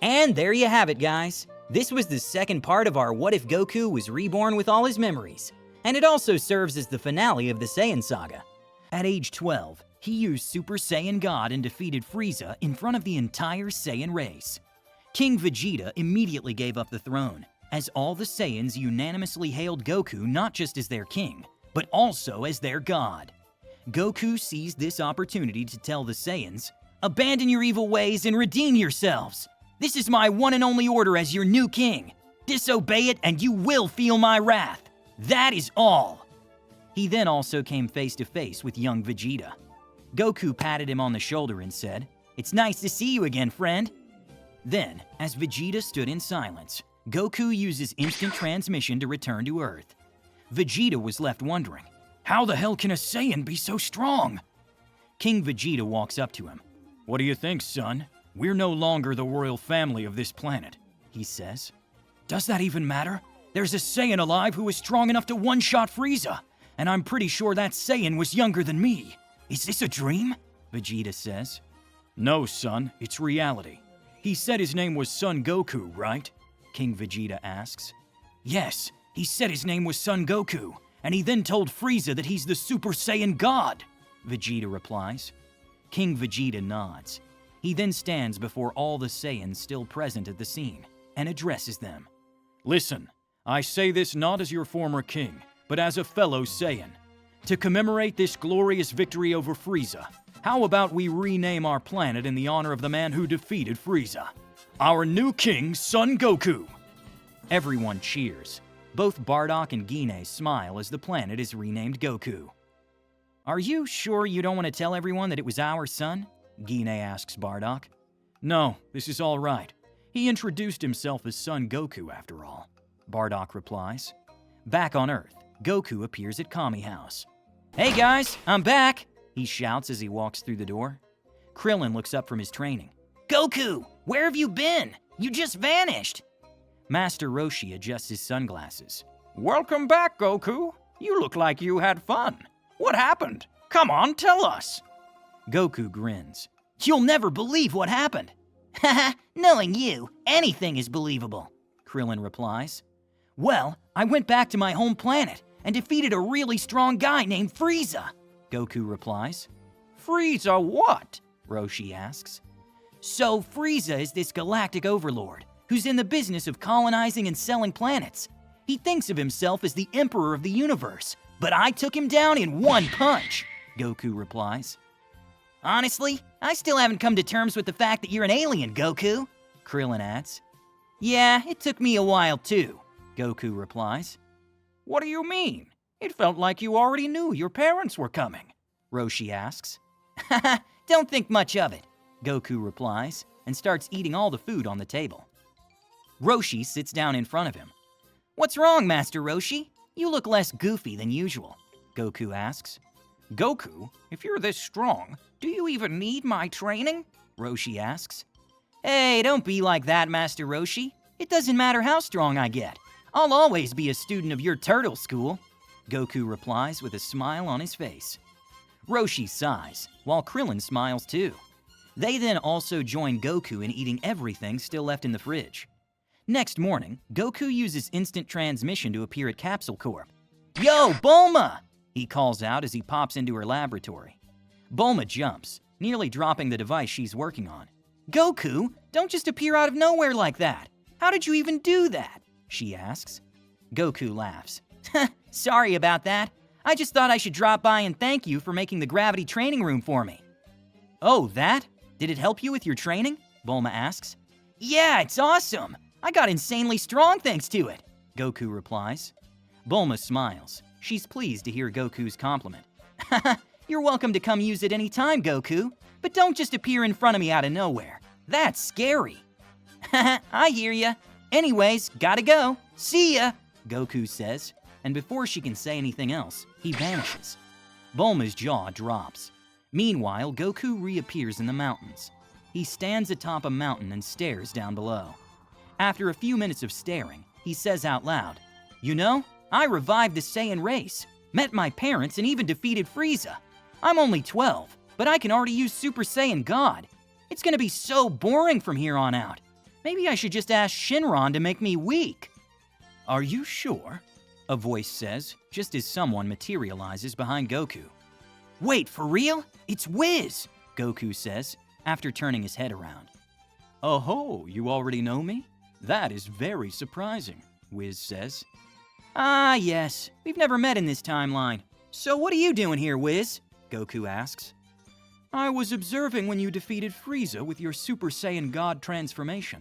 And there you have it, guys. This was the second part of our What If Goku Was Reborn with All His Memories, and it also serves as the finale of the Saiyan saga. At age 12, he used Super Saiyan God and defeated Frieza in front of the entire Saiyan race. King Vegeta immediately gave up the throne, as all the Saiyans unanimously hailed Goku not just as their king, but also as their god. Goku seized this opportunity to tell the Saiyans, "Abandon your evil ways and redeem yourselves. This is my one and only order as your new king. Disobey it and you will feel my wrath. That is all." He then also came face to face with young Vegeta. Goku patted him on the shoulder and said, "It's nice to see you again, friend." Then, as Vegeta stood in silence, Goku uses instant transmission to return to Earth. Vegeta was left wondering, how the hell can a Saiyan be so strong? King Vegeta walks up to him. "What do you think, son? We're no longer the royal family of this planet," he says. "Does that even matter? There's a Saiyan alive who is strong enough to one-shot Frieza, and I'm pretty sure that Saiyan was younger than me. Is this a dream?" Vegeta says. "No, son, it's reality. He said his name was Son Goku, right?" King Vegeta asks. "Yes, he said his name was Son Goku, and he then told Frieza that he's the Super Saiyan God," Vegeta replies. King Vegeta nods. He then stands before all the Saiyans still present at the scene and addresses them. "Listen, I say this not as your former king, but as a fellow Saiyan. To commemorate this glorious victory over Frieza, how about we rename our planet in the honor of the man who defeated Frieza? Our new king, Son Goku!" Everyone cheers. Both Bardock and Guinea smile as the planet is renamed Goku. "Are you sure you don't want to tell everyone that it was our son?" Guinea asks Bardock. "No, this is all right. He introduced himself as Son Goku after all," Bardock replies. Back on Earth, Goku appears at Kami House. "Hey guys, I'm back!" he shouts as he walks through the door. Krillin looks up from his training. Goku, where have you been? You just vanished. Master Roshi adjusts his sunglasses. Welcome back, Goku. You look like you had fun. What happened? Come on, tell us. Goku grins. "You'll never believe what happened." Haha, knowing you, anything is believable. Krillin replies. "Well, I went back to my home planet and defeated a really strong guy named Frieza," Goku replies. Frieza what? Roshi asks. "So Frieza is this galactic overlord who's in the business of colonizing and selling planets. He thinks of himself as the emperor of the universe, but I took him down in one punch, Goku replies. Honestly, I still haven't come to terms with the fact that you're an alien, Goku, Krillin adds. Yeah, it took me a while too, Goku replies. What do you mean? It felt like you already knew your parents were coming, Roshi asks. Haha, don't think much of it, Goku replies and starts eating all the food on the table. Roshi sits down in front of him. What's wrong, Master Roshi? You look less goofy than usual, Goku asks. Goku, if you're this strong, do you even need my training? Roshi asks. Hey, don't be like that, Master Roshi. It doesn't matter how strong I get. I'll always be a student of your turtle school, Goku replies with a smile on his face. Roshi sighs, while Krillin smiles too. They then also join Goku in eating everything still left in the fridge. Next morning, Goku uses instant transmission to appear at Capsule Corp. Yo, Bulma! He calls out as he pops into her laboratory. Bulma jumps, nearly dropping the device she's working on. Goku, don't just appear out of nowhere like that. How did you even do that? She asks. Goku laughs. Sorry about that. I just thought I should drop by and thank you for making the gravity training room for me. Oh, that? Did it help you with your training? Bulma asks. Yeah, it's awesome. I got insanely strong thanks to it, Goku replies. Bulma smiles. She's pleased to hear Goku's compliment. You're welcome to come use it anytime, Goku, but don't just appear in front of me out of nowhere. That's scary. I hear ya. Anyways, gotta go. See ya, Goku says, and before she can say anything else, he vanishes. Bulma's jaw drops. Meanwhile, Goku reappears in the mountains. He stands atop a mountain and stares down below. After a few minutes of staring, he says out loud, You know, I revived the Saiyan race, met my parents, and even defeated Frieza. I'm only 12, but I can already use Super Saiyan God. It's gonna be so boring from here on out. Maybe I should just ask Shinron to make me weak. Are you sure? A voice says, just as someone materializes behind Goku. Wait, for real? It's Whis, Goku says, after turning his head around. Oh, you already know me? That is very surprising, Whis says. Ah, yes. We've never met in this timeline. So what are you doing here, Whis? Goku asks. I was observing when you defeated Frieza with your Super Saiyan God transformation.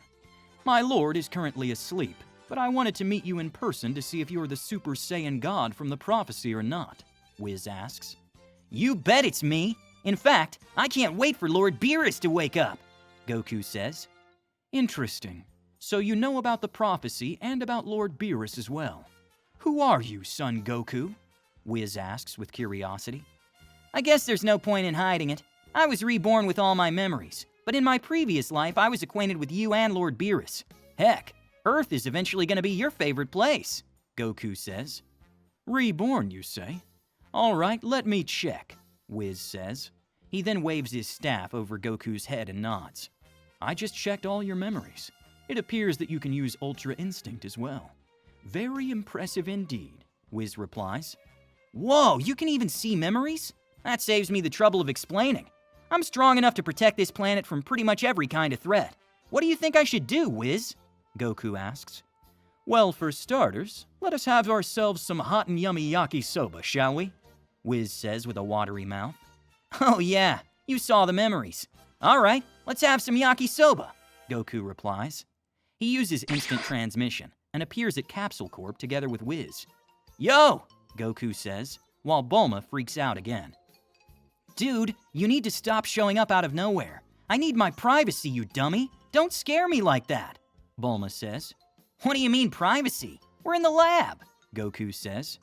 My lord is currently asleep, but I wanted to meet you in person to see if you're the Super Saiyan God from the prophecy or not, Whis asks. You bet it's me. In fact, I can't wait for Lord Beerus to wake up, Goku says. Interesting. So you know about the prophecy and about Lord Beerus as well. Who are you, Son Goku? Whis asks with curiosity. I guess there's no point in hiding it. I was reborn with all my memories, but in my previous life I was acquainted with you and Lord Beerus. Heck, Earth is eventually going to be your favorite place, Goku says. Reborn, you say? All right, let me check, Whis says. He then waves his staff over Goku's head and nods. I just checked all your memories. It appears that you can use Ultra Instinct as well. Very impressive indeed, Whis replies. Whoa, you can even see memories? That saves me the trouble of explaining. I'm strong enough to protect this planet from pretty much every kind of threat. What do you think I should do, Whis? Goku asks. Well, for starters, let us have ourselves some hot and yummy yakisoba, shall we? Whis says with a watery mouth. Oh yeah, you saw the memories. All right, let's have some yakisoba, Goku replies. He uses instant transmission and appears at Capsule Corp together with Whis. Yo, Goku says, while Bulma freaks out again. Dude, you need to stop showing up out of nowhere. I need my privacy, you dummy. Don't scare me like that, Bulma says. What do you mean privacy? We're in the lab, Goku says.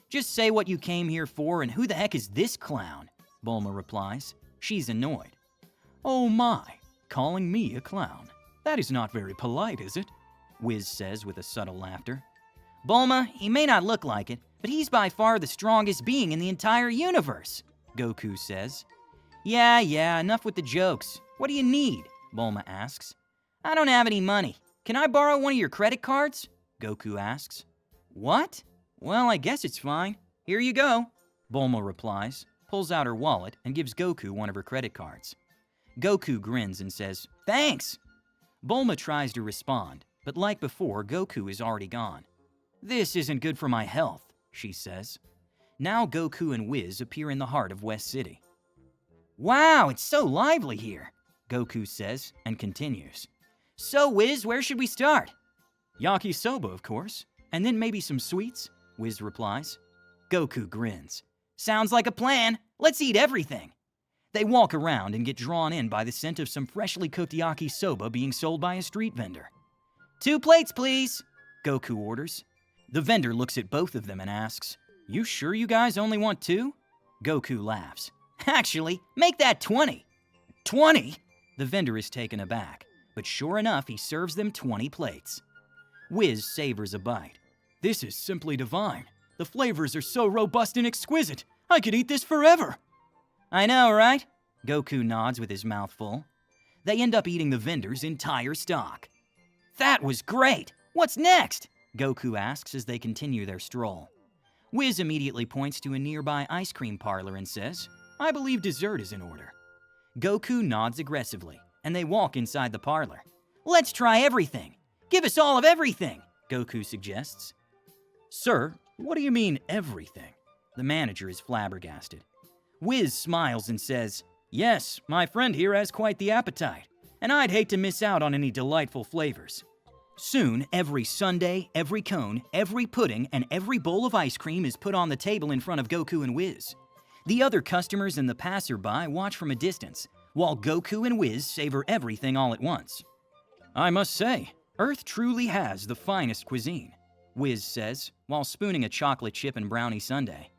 Just say what you came here for and who the heck is this clown? Bulma replies. She's annoyed. Oh my, calling me a clown. That is not very polite, is it? Whis says with a subtle laughter. Bulma, he may not look like it, but he's by far the strongest being in the entire universe, Goku says. Yeah, enough with the jokes. What do you need? Bulma asks. I don't have any money. Can I borrow one of your credit cards? Goku asks. What? Well, I guess it's fine. Here you go, Bulma replies, pulls out her wallet, and gives Goku one of her credit cards. Goku grins and says, Thanks! Bulma tries to respond, but like before, Goku is already gone. This isn't good for my health, she says. Now Goku and Whis appear in the heart of West City. Wow, it's so lively here, Goku says and continues. So Whis, where should we start? Yakisoba, of course, and then maybe some sweets, Whis replies. Goku grins. Sounds like a plan. Let's eat everything. They walk around and get drawn in by the scent of some freshly cooked yakisoba being sold by a street vendor. 2 plates, please, Goku orders. The vendor looks at both of them and asks, You sure you guys only want 2? Goku laughs. Actually, make that 20. 20? The vendor is taken aback, but sure enough, he serves them 20 plates. Whis savors a bite. This is simply divine. The flavors are so robust and exquisite. I could eat this forever. I know, right? Goku nods with his mouth full. They end up eating the vendor's entire stock. That was great! What's next? Goku asks as they continue their stroll. Whis immediately points to a nearby ice cream parlor and says, I believe dessert is in order. Goku nods aggressively, and they walk inside the parlor. Let's try everything! Give us all of everything! Goku suggests. Sir, what do you mean everything? The manager is flabbergasted. Whis smiles and says, Yes, my friend here has quite the appetite, and I'd hate to miss out on any delightful flavors. Soon, every sundae, every cone, every pudding, and every bowl of ice cream is put on the table in front of Goku and Whis. The other customers and the passerby watch from a distance, while Goku and Whis savor everything all at once. I must say, Earth truly has the finest cuisine, Whis says, while spooning a chocolate chip and brownie sundae.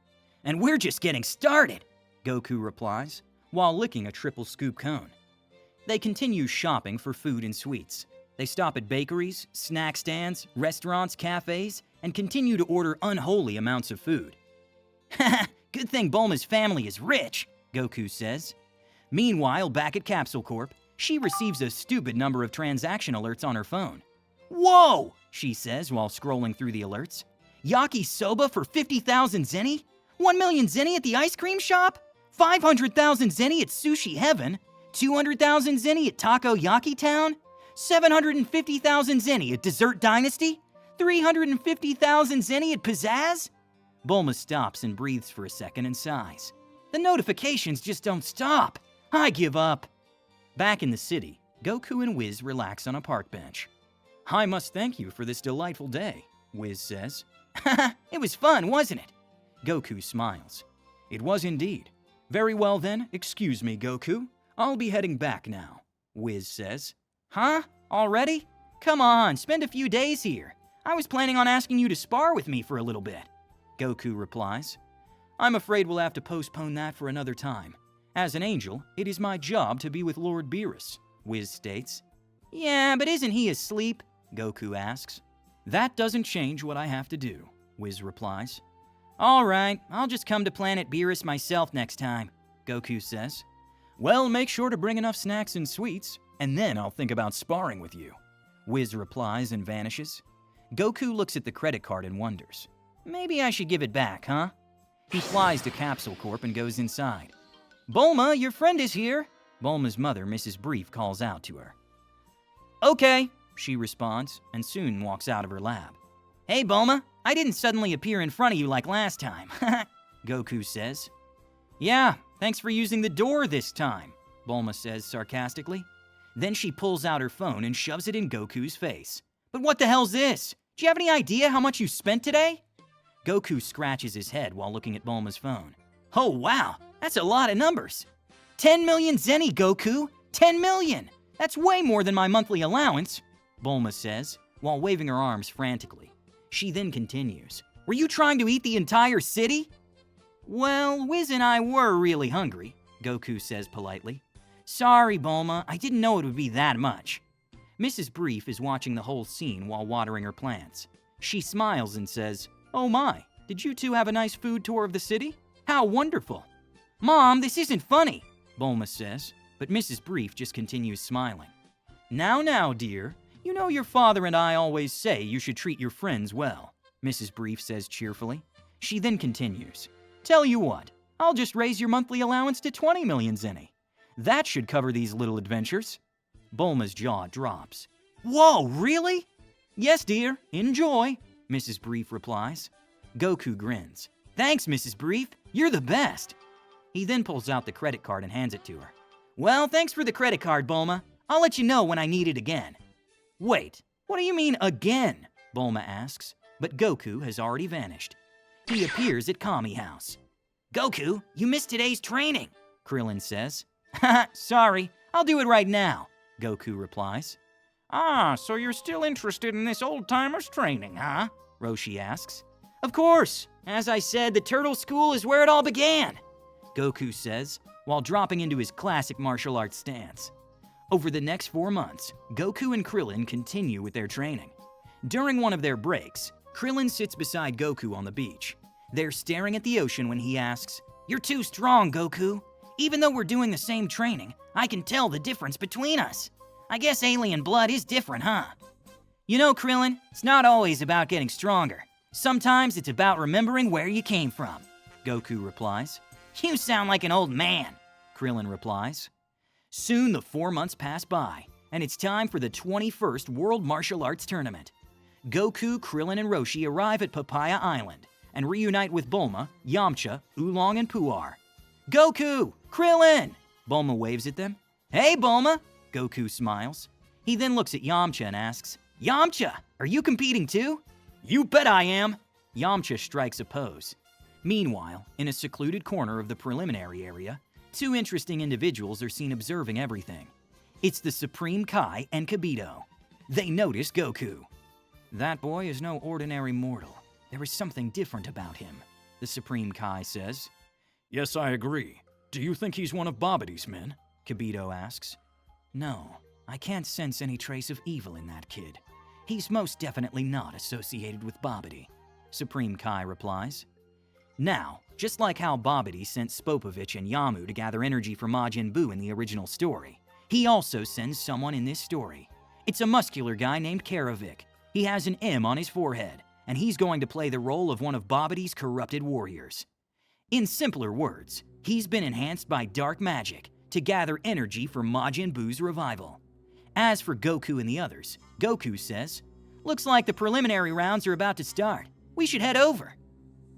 And we're just getting started, Goku replies, while licking a triple scoop cone. They continue shopping for food and sweets. They stop at bakeries, snack stands, restaurants, cafes, and continue to order unholy amounts of food. Haha, good thing Bulma's family is rich, Goku says. Meanwhile, back at Capsule Corp, she receives a stupid number of transaction alerts on her phone. Whoa, she says while scrolling through the alerts. Yakisoba for 50,000 zenny? 1 million zenny at the ice cream shop? 500,000 zenny at Sushi Heaven? 200,000 zenny at Taco Yaki Town? 750,000 zenny at Dessert Dynasty? 350,000 zenny at Pizzazz? Bulma stops and breathes for a second and sighs. The notifications just don't stop. I give up. Back in the city, Goku and Whis relax on a park bench. I must thank you for this delightful day, Whis says. Haha, it was fun, wasn't it? Goku smiles. It was indeed. Very well then, excuse me, Goku. I'll be heading back now, Whis says. Huh? Already? Come on, spend a few days here. I was planning on asking you to spar with me for a little bit. Goku replies. I'm afraid we'll have to postpone that for another time. As an angel, it is my job to be with Lord Beerus, Whis states. Yeah, but isn't he asleep? Goku asks. That doesn't change what I have to do, Whis replies. All right, I'll just come to Planet Beerus myself next time, Goku says. Well, make sure to bring enough snacks and sweets, and then I'll think about sparring with you, Whis replies and vanishes. Goku looks at the credit card and wonders. Maybe I should give it back, huh? He flies to Capsule Corp and goes inside. Bulma, your friend is here, Bulma's mother, Mrs. Brief, calls out to her. Okay, she responds, and soon walks out of her lab. Hey, Bulma, I didn't suddenly appear in front of you like last time, Goku says. Yeah, thanks for using the door this time, Bulma says sarcastically. Then she pulls out her phone and shoves it in Goku's face. But what the hell's this? Do you have any idea how much you spent today? Goku scratches his head while looking at Bulma's phone. Oh wow, that's a lot of numbers. 10 million zenny, Goku! 10 million! That's way more than my monthly allowance, Bulma says, while waving her arms frantically. She then continues. Were you trying to eat the entire city? Well, Whis and I were really hungry, Goku says politely. Sorry, Bulma, I didn't know it would be that much. Mrs. Brief is watching the whole scene while watering her plants. She smiles and says, Oh my, did you two have a nice food tour of the city? How wonderful. Mom, this isn't funny, Bulma says, but Mrs. Brief just continues smiling. Now, dear, you know your father and I always say you should treat your friends well, Mrs. Brief says cheerfully. She then continues, Tell you what, I'll just raise your monthly allowance to 20 million zenny. That should cover these little adventures. Bulma's jaw drops. Whoa, really? Yes, dear, enjoy, Mrs. Brief replies. Goku grins. Thanks, Mrs. Brief. You're the best. He then pulls out the credit card and hands it to her. Well, thanks for the credit card, Bulma. I'll let you know when I need it again. Wait, what do you mean again? Bulma asks, but Goku has already vanished. He appears at Kami House. Goku, you missed today's training. Krillin says. Haha, sorry, I'll do it right now, Goku replies. Ah, so you're still interested in this old-timers training, huh? Roshi asks. Of course, as I said, the Turtle School is where it all began, Goku says, while dropping into his classic martial arts stance. Over the next 4 months, Goku and Krillin continue with their training. During one of their breaks, Krillin sits beside Goku on the beach. They're staring at the ocean when he asks, You're too strong, Goku. Even though we're doing the same training, I can tell the difference between us. I guess alien blood is different, huh? You know, Krillin, it's not always about getting stronger. Sometimes it's about remembering where you came from, Goku replies. You sound like an old man, Krillin replies. Soon the 4 months pass by, and it's time for the 21st World Martial Arts Tournament. Goku, Krillin, and Roshi arrive at Papaya Island and reunite with Bulma, Yamcha, Oolong, and Puar. Goku! Krillin! Bulma waves at them. Hey, Bulma! Goku smiles. He then looks at Yamcha and asks, Yamcha, are you competing too? You bet I am! Yamcha strikes a pose. Meanwhile, in a secluded corner of the preliminary area, 2 interesting individuals are seen observing everything. It's the Supreme Kai and Kibito. They notice Goku. That boy is no ordinary mortal. There is something different about him, the Supreme Kai says. Yes, I agree. Do you think he's one of Babidi's men? Kibito asks. No, I can't sense any trace of evil in that kid. He's most definitely not associated with Babidi, Supreme Kai replies. Now, just like how Babidi sent Spopovich and Yamu to gather energy for Majin Buu in the original story, he also sends someone in this story. It's a muscular guy named Karavik. He has an M on his forehead, and he's going to play the role of one of Babidi's corrupted warriors. In simpler words, he's been enhanced by dark magic to gather energy for Majin Buu's revival. As for Goku and the others, Goku says, Looks like the preliminary rounds are about to start. We should head over.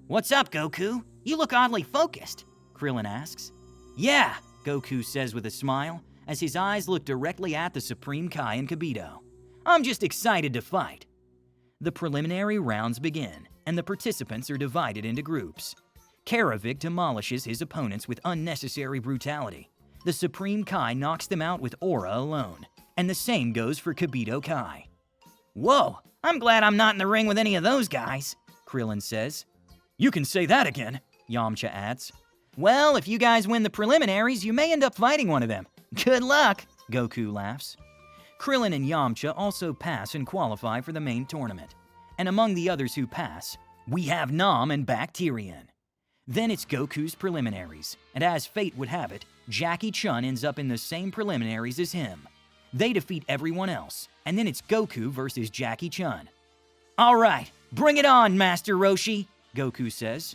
What's up, Goku? You look oddly focused, Krillin asks. Yeah, Goku says with a smile, as his eyes look directly at the Supreme Kai and Kibito. I'm just excited to fight. The preliminary rounds begin, and the participants are divided into groups. Karavik demolishes his opponents with unnecessary brutality. The Supreme Kai knocks them out with aura alone, and the same goes for Kibito Kai. Whoa, I'm glad I'm not in the ring with any of those guys, Krillin says. You can say that again, Yamcha adds. Well, if you guys win the preliminaries, you may end up fighting one of them. Good luck, Goku laughs. Krillin and Yamcha also pass and qualify for the main tournament. And among the others who pass, we have Nam and Bacterian. Then it's Goku's preliminaries, and as fate would have it, Jackie Chun ends up in the same preliminaries as him. They defeat everyone else, and then it's Goku versus Jackie Chun. All right, bring it on, Master Roshi, Goku says.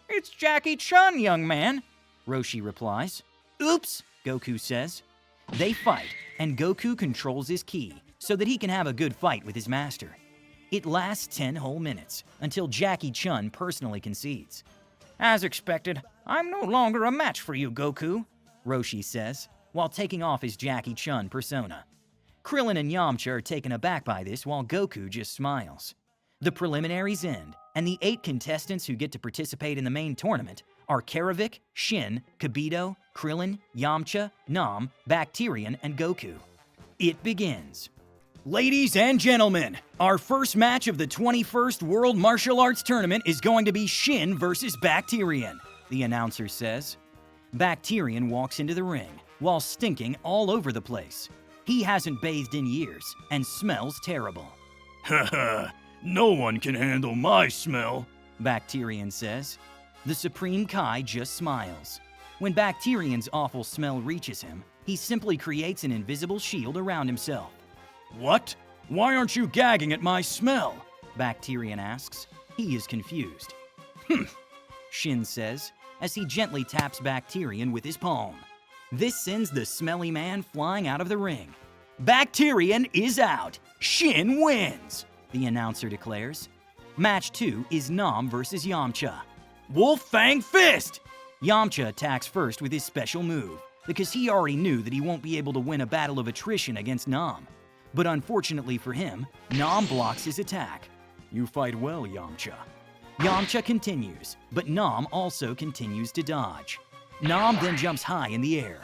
It's Jackie Chun, young man, Roshi replies. Oops, Goku says. They fight, and Goku controls his ki so that he can have a good fight with his master. It lasts 10 whole minutes, until Jackie Chun personally concedes. As expected, I'm no longer a match for you, Goku, Roshi says, while taking off his Jackie Chun persona. Krillin and Yamcha are taken aback by this while Goku just smiles. The preliminaries end, and the 8 contestants who get to participate in the main tournament are Karavik, Shin, Kibito, Krillin, Yamcha, Nam, Bacterian, and Goku. It begins. Ladies and gentlemen, our first match of the 21st World Martial Arts Tournament is going to be Shin versus Bacterian, the announcer says. Bacterian walks into the ring, while stinking all over the place. He hasn't bathed in years, and smells terrible. Haha, no one can handle my smell, Bacterian says. The Supreme Kai just smiles. When Bacterian's awful smell reaches him, he simply creates an invisible shield around himself. What? Why aren't you gagging at my smell? Bacterian asks. He is confused. Shin says, as he gently taps Bacterian with his palm. This sends the smelly man flying out of the ring. Bacterian is out. Shin wins, the announcer declares. Match 2 is Nam versus Yamcha. Wolf Fang Fist! Yamcha attacks first with his special move, because he already knew that he won't be able to win a battle of attrition against Nam. But unfortunately for him, Nam blocks his attack. You fight well, Yamcha. Yamcha continues, but Nam also continues to dodge. Nam then jumps high in the air.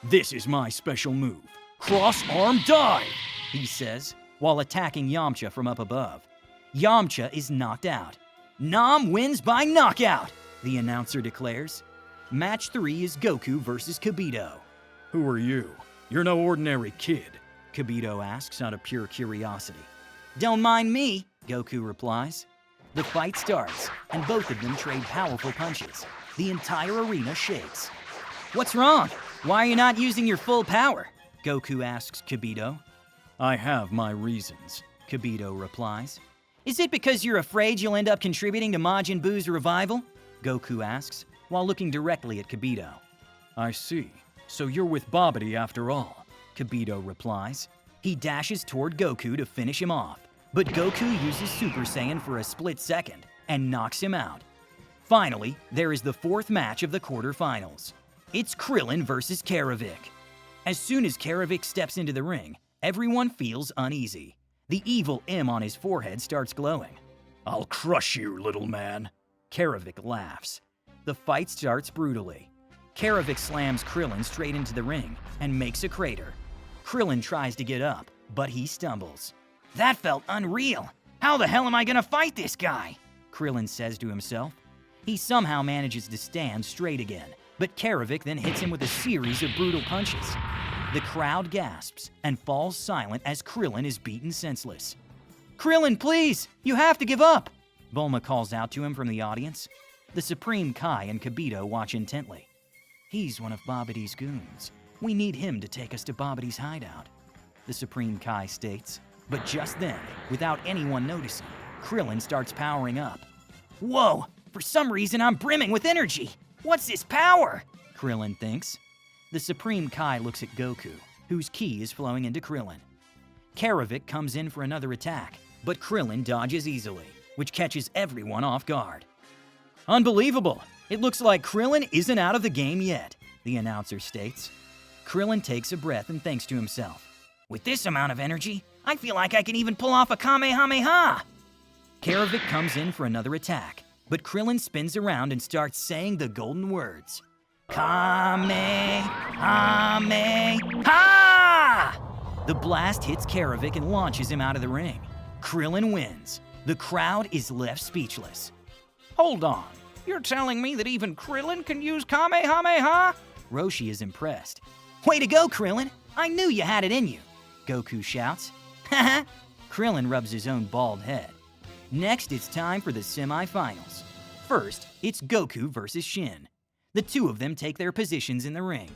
This is my special move. Cross-arm dive! He says, while attacking Yamcha from up above. Yamcha is knocked out. Nam wins by knockout, the announcer declares. Match 3 is Goku versus Kibito. Who are you? You're no ordinary kid. Kibito asks out of pure curiosity. Don't mind me, Goku replies. The fight starts, and both of them trade powerful punches. The entire arena shakes. What's wrong? Why are you not using your full power? Goku asks Kibito. I have my reasons, Kibito replies. Is it because you're afraid you'll end up contributing to Majin Buu's revival? Goku asks, while looking directly at Kibito. I see. So you're with Babidi after all, Kibito replies. He dashes toward Goku to finish him off, but Goku uses Super Saiyan for a split second and knocks him out. Finally, there is the fourth match of the quarterfinals. It's Krillin versus Karavik. As soon as Karavik steps into the ring, everyone feels uneasy. The evil M on his forehead starts glowing. I'll crush you, little man. Karavik laughs. The fight starts brutally. Karavik slams Krillin straight into the ring and makes a crater. Krillin tries to get up, but he stumbles. That felt unreal. How the hell am I gonna fight this guy? Krillin says to himself. He somehow manages to stand straight again, but Karavik then hits him with a series of brutal punches. The crowd gasps and falls silent as Krillin is beaten senseless. Krillin, please! You have to give up! Bulma calls out to him from the audience. The Supreme Kai and Kibito watch intently. He's one of Babidi's goons. We need him to take us to Babidi's hideout, the Supreme Kai states. But just then, without anyone noticing, Krillin starts powering up. Whoa! For some reason I'm brimming with energy! What's this power? Krillin thinks. The Supreme Kai looks at Goku, whose ki is flowing into Krillin. Karavik comes in for another attack, but Krillin dodges easily, which catches everyone off guard. Unbelievable! It looks like Krillin isn't out of the game yet, the announcer states. Krillin takes a breath and thinks to himself. With this amount of energy, I feel like I can even pull off a Kamehameha! Karavik comes in for another attack, but Krillin spins around and starts saying the golden words. Kamehameha! The blast hits Karavik and launches him out of the ring. Krillin wins. The crowd is left speechless. Hold on. You're telling me that even Krillin can use Kamehameha? Roshi is impressed. Way to go, Krillin! I knew you had it in you! Goku shouts. Haha! Krillin rubs his own bald head. Next, it's time for the semi-finals. First, it's Goku versus Shin. The two of them take their positions in the ring.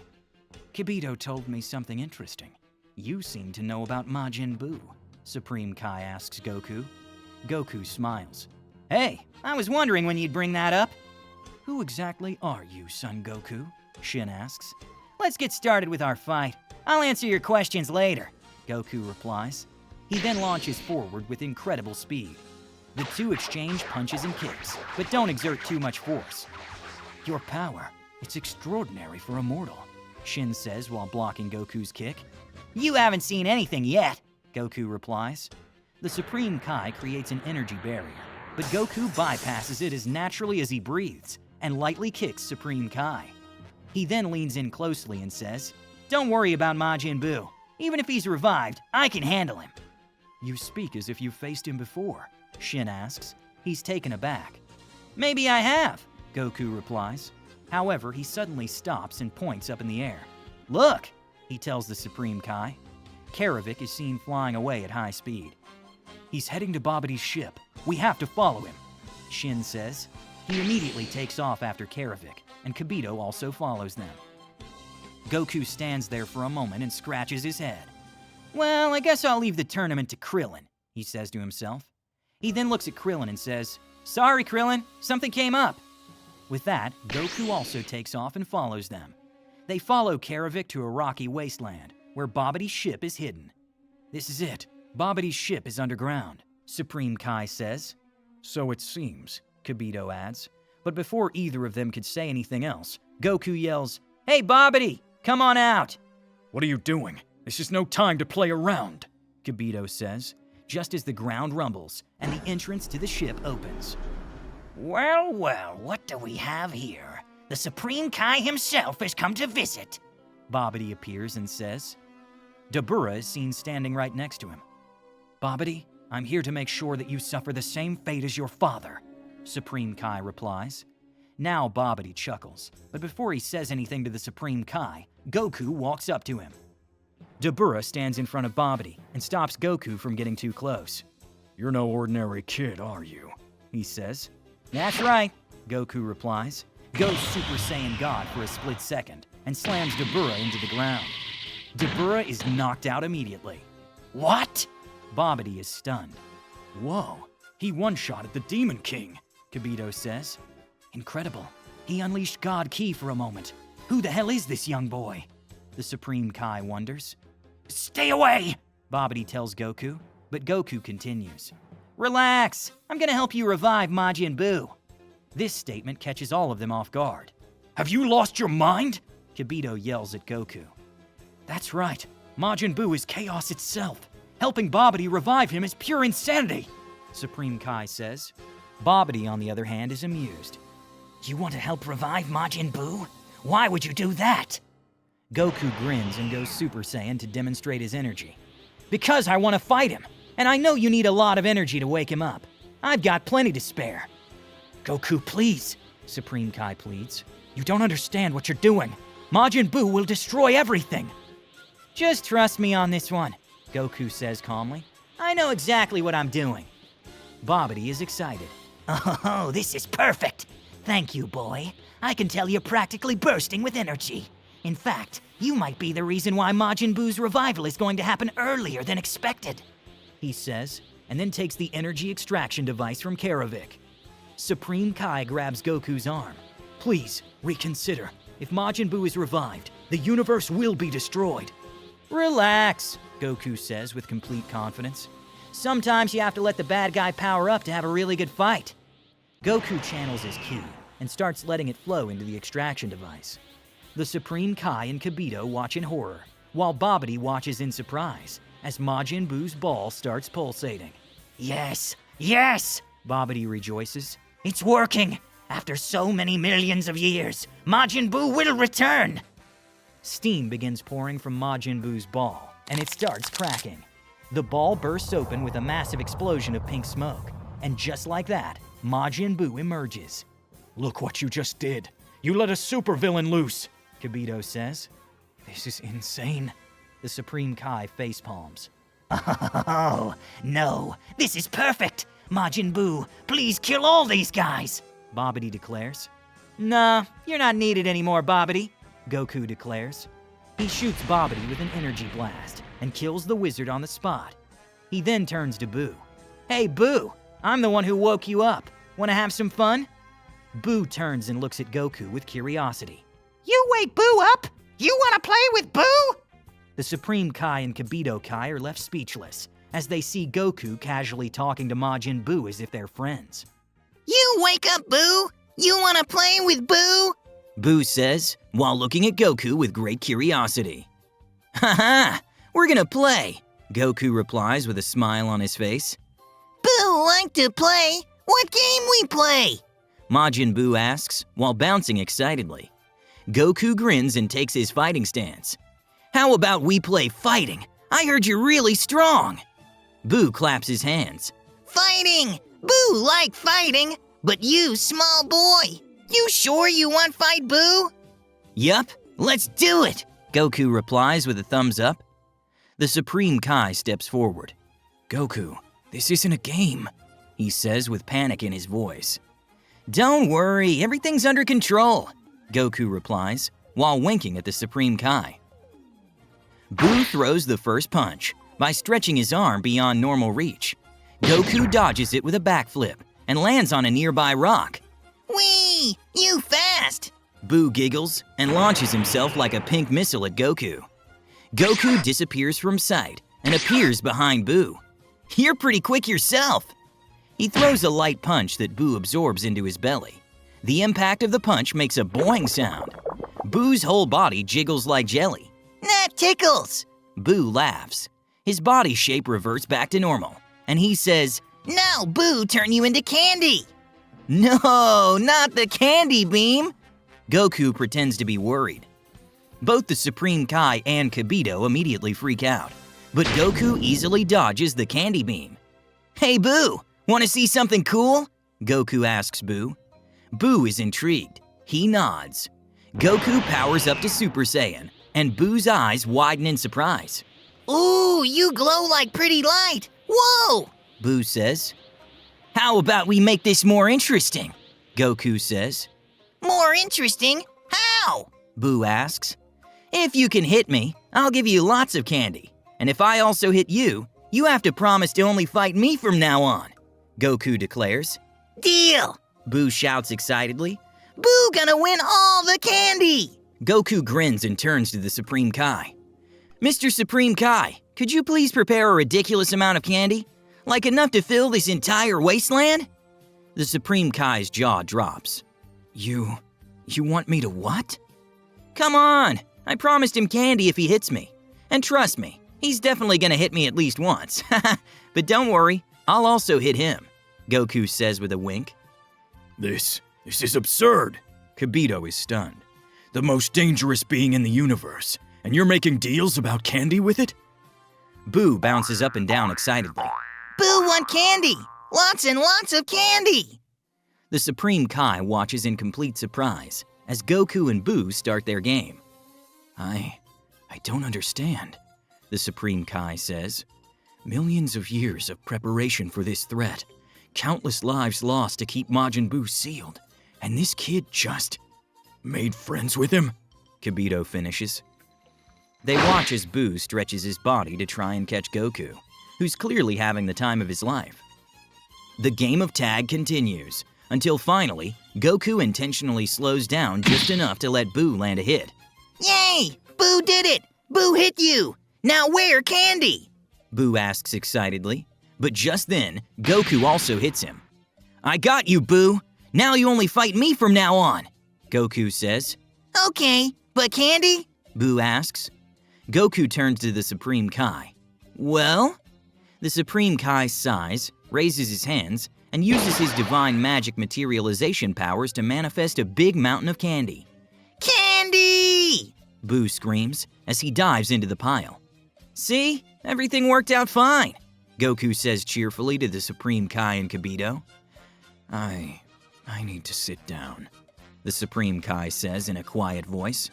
Kibito told me something interesting. You seem to know about Majin Buu, Supreme Kai asks Goku. Goku smiles. Hey, I was wondering when you'd bring that up. Who exactly are you, Son Goku? Shin asks. Let's get started with our fight. I'll answer your questions later, Goku replies. He then launches forward with incredible speed. The two exchange punches and kicks, but don't exert too much force. Your power, it's extraordinary for a mortal, Shin says while blocking Goku's kick. You haven't seen anything yet, Goku replies. The Supreme Kai creates an energy barrier, but Goku bypasses it as naturally as he breathes and lightly kicks Supreme Kai. He then leans in closely and says, Don't worry about Majin Buu. Even if he's revived, I can handle him. You speak as if you've faced him before, Shin asks. He's taken aback. Maybe I have, Goku replies. However, he suddenly stops and points up in the air. Look, he tells the Supreme Kai. Karavik is seen flying away at high speed. He's heading to Babidi's ship. We have to follow him, Shin says. He immediately takes off after Karavik, and Kibito also follows them. Goku stands there for a moment and scratches his head. Well, I guess I'll leave the tournament to Krillin, he says to himself. He then looks at Krillin and says, Sorry, Krillin, something came up. With that, Goku also takes off and follows them. They follow Karavik to a rocky wasteland, where Babidi's ship is hidden. This is it. Babidi's ship is underground, Supreme Kai says. So it seems, Kibito adds. But before either of them could say anything else, Goku yells, "Hey, Babidi, come on out!" What are you doing? This is no time to play around. Kibito says, just as the ground rumbles and the entrance to the ship opens. Well, well, what do we have here? The Supreme Kai himself has come to visit. Babidi appears and says. Dabura is seen standing right next to him. Babidi, I'm here to make sure that you suffer the same fate as your father, Supreme Kai replies. Now Babidi chuckles, but before he says anything to the Supreme Kai, Goku walks up to him. Dabura stands in front of Babidi and stops Goku from getting too close. You're no ordinary kid, are you? He says. That's right, Goku replies, goes Super Saiyan God for a split second, and slams Dabura into the ground. Dabura is knocked out immediately. What? Babidi is stunned. Whoa, he one-shotted the Demon King, Kibito says. Incredible. He unleashed God Ki for a moment. Who the hell is this young boy? The Supreme Kai wonders. Stay away! Babidi tells Goku, but Goku continues. Relax, I'm gonna help you revive Majin Buu. This statement catches all of them off guard. Have you lost your mind? Kibito yells at Goku. That's right, Majin Buu is chaos itself. Helping Babidi revive him is pure insanity, Supreme Kai says. Babidi, on the other hand, is amused. You want to help revive Majin Buu? Why would you do that? Goku grins and goes Super Saiyan to demonstrate his energy. Because I want to fight him, and I know you need a lot of energy to wake him up. I've got plenty to spare. Goku, please, Supreme Kai pleads. You don't understand what you're doing. Majin Buu will destroy everything. Just trust me on this one, Goku says calmly. I know exactly what I'm doing. Babidi is excited. Oh, this is perfect. Thank you, boy. I can tell you're practically bursting with energy. In fact, you might be the reason why Majin Buu's revival is going to happen earlier than expected, he says, and then takes the energy extraction device from Karavik. Supreme Kai grabs Goku's arm. Please, reconsider. If Majin Buu is revived, the universe will be destroyed. Relax, Goku says with complete confidence. Sometimes you have to let the bad guy power up to have a really good fight. Goku channels his ki and starts letting it flow into the extraction device. The Supreme Kai and Kibito watch in horror, while Babidi watches in surprise as Majin Buu's ball starts pulsating. Yes, yes, Babidi rejoices. It's working! After so many millions of years, Majin Buu will return! Steam begins pouring from Majin Buu's ball, and it starts cracking. The ball bursts open with a massive explosion of pink smoke, and just like that, Majin Buu emerges. Look what you just did. You let a supervillain loose, Kibito says. This is insane. The Supreme Kai facepalms. Oh, no, this is perfect! Majin Buu, please kill all these guys! Babidi declares. Nah, you're not needed anymore, Babidi, Goku declares. He shoots Babidi with an energy blast and kills the wizard on the spot. He then turns to Buu. Hey, Buu, I'm the one who woke you up. Wanna have some fun? Buu turns and looks at Goku with curiosity. You wake Buu up? You wanna play with Buu? The Supreme Kai and Kibito Kai are left speechless as they see Goku casually talking to Majin Buu as if they're friends. You wake up, Buu! You wanna play with Buu? Buu says, while looking at Goku with great curiosity. Haha, we're gonna play, Goku replies with a smile on his face. Buu like to play? What game we play? Majin Buu asks, while bouncing excitedly. Goku grins and takes his fighting stance. How about we play fighting? I heard you're really strong. Buu claps his hands. Fighting! Buu like fighting, but you, small boy. You sure you want fight, Buu? Yup, let's do it, Goku replies with a thumbs up. The Supreme Kai steps forward. Goku, this isn't a game, he says with panic in his voice. Don't worry, everything's under control, Goku replies, while winking at the Supreme Kai. Buu throws the first punch by stretching his arm beyond normal reach. Goku dodges it with a backflip and lands on a nearby rock. Whee! You fast! Buu giggles and launches himself like a pink missile at Goku. Goku disappears from sight and appears behind Buu. You're pretty quick yourself. He throws a light punch that Buu absorbs into his belly. The impact of the punch makes a boing sound. Boo's whole body jiggles like jelly. That tickles. Boo laughs. His body shape reverts back to normal, and he says, Now Boo turn you into candy. "No, not the candy beam!" Goku pretends to be worried. Both the Supreme Kai and Kibito immediately freak out, but Goku easily dodges the candy beam. "Hey Boo, want to see something cool?" Goku asks Boo. Boo is intrigued. He nods. Goku powers up to Super Saiyan, and Boo's eyes widen in surprise. Ooh, you glow like pretty light. Whoa! Boo says. "How about we make this more interesting?" Goku says. More interesting? How? Boo asks. "If you can hit me, I'll give you lots of candy. And if I also hit you, you have to promise to only fight me from now on," Goku declares. Deal. Boo shouts excitedly. Boo gonna win all the candy. Goku grins and turns to the Supreme Kai. "Mr. Supreme Kai, could you please prepare a ridiculous amount of candy? Like enough to fill this entire wasteland?" The Supreme Kai's jaw drops. You want me to what?" "Come on, I promised him candy if he hits me. And trust me, he's definitely gonna hit me at least once. But don't worry, I'll also hit him," Goku says with a wink. This is absurd. Kibito is stunned. The most dangerous being in the universe, and you're making deals about candy with it? Boo bounces up and down excitedly. Boo want candy. Lots and lots of candy. The Supreme Kai watches in complete surprise as Goku and Boo start their game. I don't understand," the Supreme Kai says. "Millions of years of preparation for this threat, countless lives lost to keep Majin Buu sealed, and this kid just Made friends with him? Kibito finishes. They watch as Buu stretches his body to try and catch Goku, who's clearly having the time of his life. The game of tag continues, until finally, Goku intentionally slows down just enough to let Buu land a hit. Yay! Boo did it! Boo hit you! Now where candy? Buu asks excitedly, but just then, Goku also hits him. "I got you, Buu! Now you only fight me from now on," Goku says. Okay, but candy? Buu asks. Goku turns to the Supreme Kai. "Well?" The Supreme Kai sighs, raises his hands, and uses his divine magic materialization powers to manifest a big mountain of candy. Candy! Buu screams as he dives into the pile. "See? Everything worked out fine," Goku says cheerfully to the Supreme Kai and Kibito. I need to sit down," the Supreme Kai says in a quiet voice.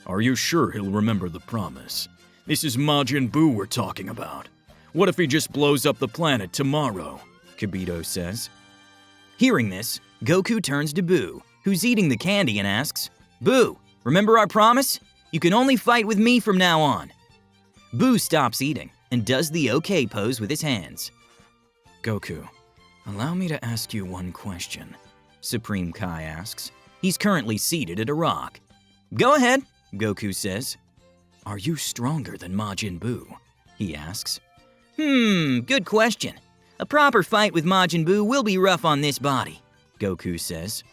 Are you sure he'll remember the promise? This is Majin Buu we're talking about. What if he just blows up the planet tomorrow? Kibito says. Hearing this, Goku turns to Buu, who's eating the candy, and asks, "Buu, remember our promise? You can only fight with me from now on." Buu stops eating and does the OK pose with his hands. "Goku, allow me to ask you one question," Supreme Kai asks. He's currently seated at a rock. "Go ahead," Goku says. "Are you stronger than Majin Buu?" he asks. Good question. A proper fight with Majin Buu will be rough on this body," Goku says.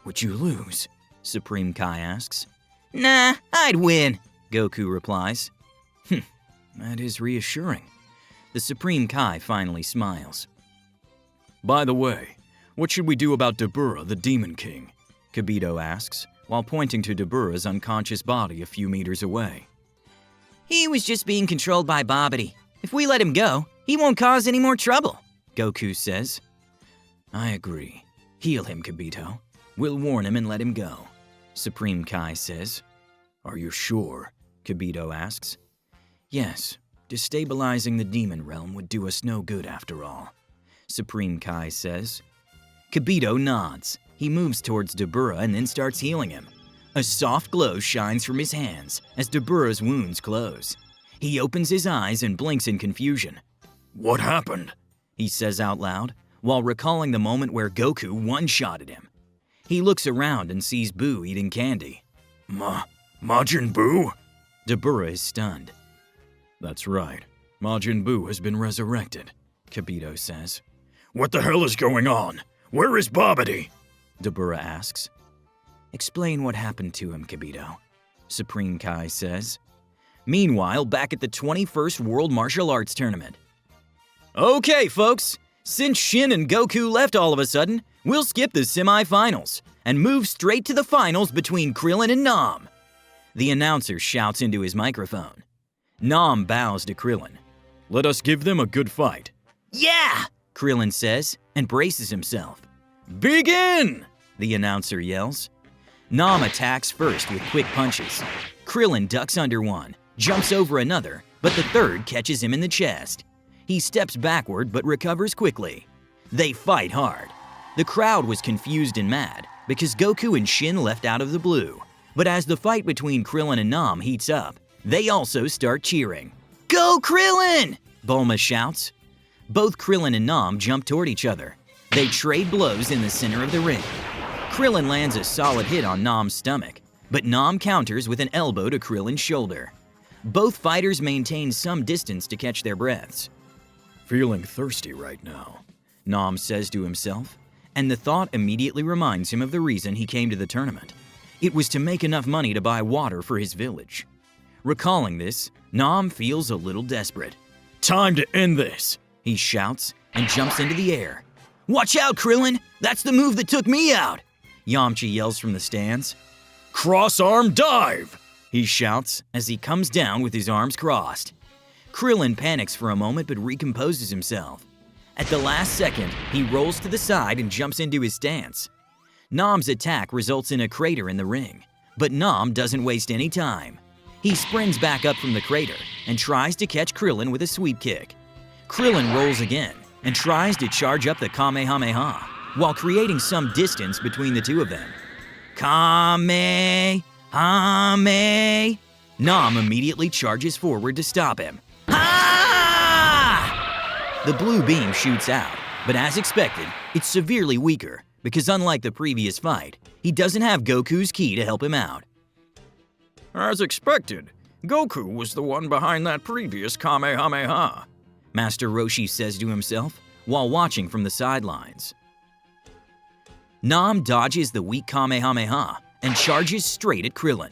"Would you lose?" Supreme Kai asks. "Nah, I'd win," Goku replies. That is reassuring. The Supreme Kai finally smiles. By the way, what should we do about Dabura, the Demon King? Kibito asks, while pointing to Dabura's unconscious body a few meters away. "He was just being controlled by Babidi. If we let him go, he won't cause any more trouble," Goku says. "I agree. Heal him, Kibito. We'll warn him and let him go," Supreme Kai says. Are you sure? Kibito asks. "Yes, destabilizing the demon realm would do us no good after all," Supreme Kai says. Kibito nods. He moves towards Dabura and then starts healing him. A soft glow shines from his hands as Dabura's wounds close. He opens his eyes and blinks in confusion. What happened? He says out loud, while recalling the moment where Goku one-shotted him. He looks around and sees Buu eating candy. Majin Buu? Dabura is stunned. That's right. Majin Buu has been resurrected, Kibito says. What the hell is going on? Where is Babidi? Dabura asks. Explain what happened to him, Kibito, Supreme Kai says. Meanwhile, back at the 21st World Martial Arts Tournament. Okay, folks, since Shin and Goku left all of a sudden, we'll skip the semi-finals and move straight to the finals between Krillin and Nam. The announcer shouts into his microphone. Nam bows to Krillin. Let us give them a good fight. Yeah! Krillin says and braces himself. Begin! The announcer yells. Nam attacks first with quick punches. Krillin ducks under one, jumps over another, but the third catches him in the chest. He steps backward but recovers quickly. They fight hard. The crowd was confused and mad because Goku and Shin left out of the blue. But as the fight between Krillin and Nam heats up, they also start cheering. Go Krillin! Bulma shouts. Both Krillin and Nam jump toward each other. They trade blows in the center of the ring. Krillin lands a solid hit on Nam's stomach, but Nam counters with an elbow to Krillin's shoulder. Both fighters maintain some distance to catch their breaths. Feeling thirsty right now, Nam says to himself, and the thought immediately reminds him of the reason he came to the tournament. It was to make enough money to buy water for his village. Recalling this, Nam feels a little desperate. Time to end this, he shouts and jumps into the air. Watch out, Krillin! That's the move that took me out! Yamcha yells from the stands. Cross-arm dive, he shouts as he comes down with his arms crossed. Krillin panics for a moment but recomposes himself. At the last second, he rolls to the side and jumps into his stance. Nam's attack results in a crater in the ring, but Nam doesn't waste any time. He sprints back up from the crater and tries to catch Krillin with a sweep kick. Krillin rolls again and tries to charge up the Kamehameha while creating some distance between the two of them. Kamehameha! Nam immediately charges forward to stop him. Ha! The blue beam shoots out, but as expected, it's severely weaker because unlike the previous fight, he doesn't have Goku's ki to help him out. As expected, Goku was the one behind that previous Kamehameha, Master Roshi says to himself while watching from the sidelines. Nam dodges the weak Kamehameha and charges straight at Krillin.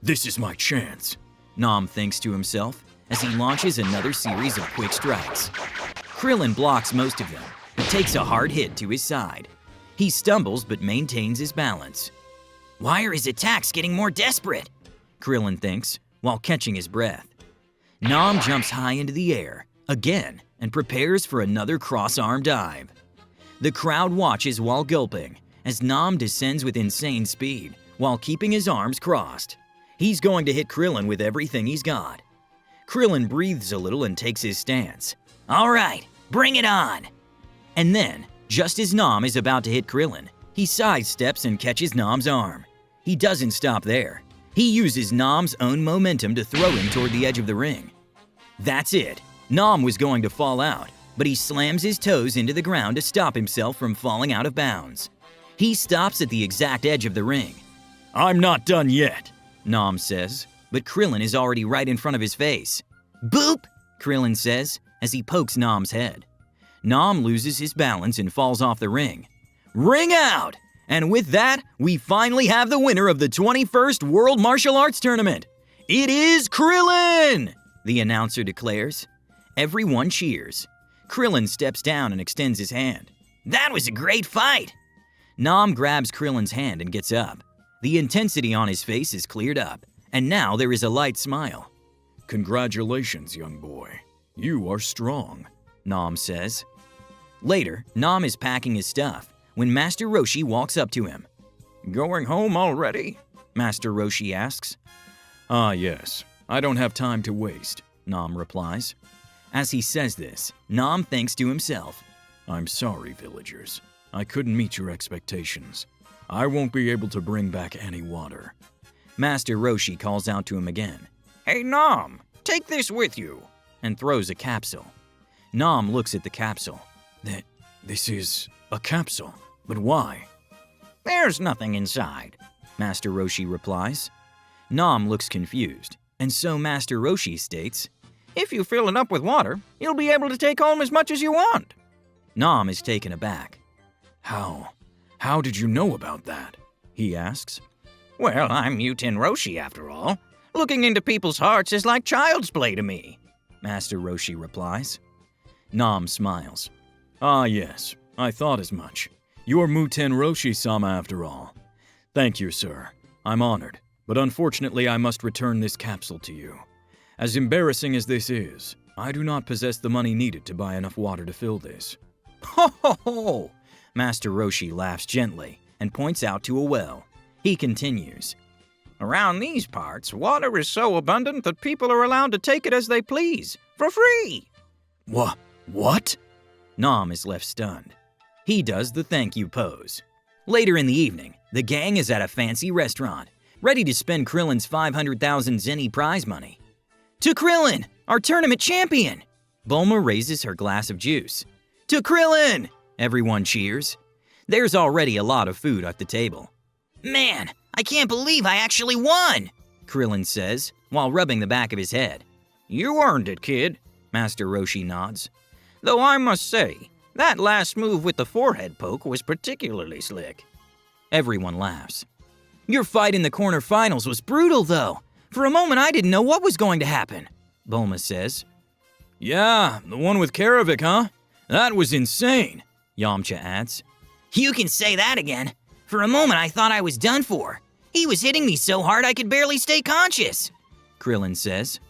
This is my chance, Nam thinks to himself as he launches another series of quick strikes. Krillin blocks most of them, but takes a hard hit to his side. He stumbles but maintains his balance. Why are his attacks getting more desperate? Krillin thinks while catching his breath. Nam jumps high into the air again and prepares for another cross-arm dive. The crowd watches while gulping as Nam descends with insane speed while keeping his arms crossed. He's going to hit Krillin with everything he's got. Krillin breathes a little and takes his stance. All right, bring it on! And then, just as Nam is about to hit Krillin, he sidesteps and catches Nam's arm. He doesn't stop there. He uses Nam's own momentum to throw him toward the edge of the ring. That's it. Nam was going to fall out, but he slams his toes into the ground to stop himself from falling out of bounds. He stops at the exact edge of the ring. I'm not done yet, Nam says, but Krillin is already right in front of his face. Boop! Krillin says as he pokes Nam's head. Nam loses his balance and falls off the ring. Ring out! And with that, we finally have the winner of the 21st World Martial Arts Tournament. It is Krillin! The announcer declares. Everyone cheers. Krillin steps down and extends his hand. That was a great fight! Nam grabs Krillin's hand and gets up. The intensity on his face is cleared up, and now there is a light smile. Congratulations, young boy. You are strong, Nam says. Later, Nam is packing his stuff when Master Roshi walks up to him. Going home already? Master Roshi asks. Ah, yes. I don't have time to waste, Nam replies. As he says this, Nam thinks to himself. I'm sorry, villagers. I couldn't meet your expectations. I won't be able to bring back any water. Master Roshi calls out to him again. Hey, Nam, take this with you, and throws a capsule. Nam looks at the capsule. This is a capsule, but why? There's nothing inside, Master Roshi replies. Nam looks confused, and so Master Roshi states, if you fill it up with water, you'll be able to take home as much as you want. Nam is taken aback. How did you know about that? He asks. Well, I'm Mutin Roshi after all. Looking into people's hearts is like child's play to me, Master Roshi replies. Nam smiles. Ah yes, I thought as much. You're Muten Roshi-sama after all. Thank you, sir. I'm honored, but unfortunately I must return this capsule to you. As embarrassing as this is, I do not possess the money needed to buy enough water to fill this. Ho ho ho! Master Roshi laughs gently and points out to a well. He continues. Around these parts, water is so abundant that people are allowed to take it as they please, for free. What? Nam is left stunned. He does the thank you pose. Later in the evening, the gang is at a fancy restaurant, ready to spend Krillin's 500,000 zenny prize money. To Krillin, our tournament champion! Bulma raises her glass of juice. To Krillin! Everyone cheers. There's already a lot of food at the table. Man, I can't believe I actually won! Krillin says, while rubbing the back of his head. You earned it, kid, Master Roshi nods. Though I must say, that last move with the forehead poke was particularly slick. Everyone laughs. Your fight in the corner finals was brutal, though. For a moment, I didn't know what was going to happen, Bulma says. Yeah, the one with Karavik, huh? That was insane, Yamcha adds. You can say that again. For a moment, I thought I was done for. He was hitting me so hard I could barely stay conscious, Krillin says.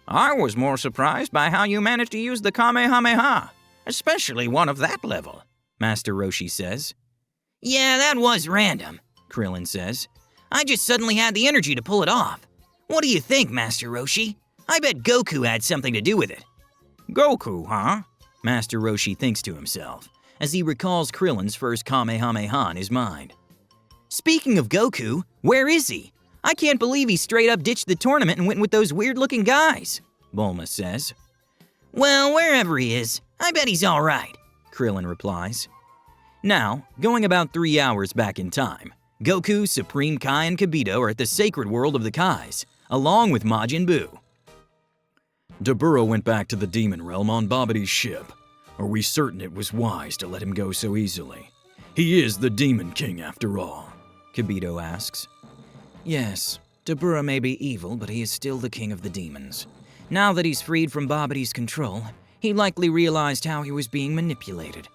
I was more surprised by how you managed to use the Kamehameha, especially one of that level, Master Roshi says. Yeah, that was random, Krillin says. I just suddenly had the energy to pull it off. What do you think, Master Roshi? I bet Goku had something to do with it. Goku, huh? Master Roshi thinks to himself, as he recalls Krillin's first Kamehameha in his mind. Speaking of Goku, where is he? I can't believe he straight up ditched the tournament and went with those weird-looking guys, Bulma says. Well, wherever he is, I bet he's all right, Krillin replies. Now, going about 3 hours back in time, Goku, Supreme Kai, and Kibito are at the sacred world of the Kais, along with Majin Buu. Dabura went back to the demon realm on Babidi's ship. Are we certain it was wise to let him go so easily? He is the Demon King after all, Kibito asks. Yes, Dabura may be evil, but he is still the king of the demons. Now that he's freed from Babidi's control, he likely realized how he was being manipulated.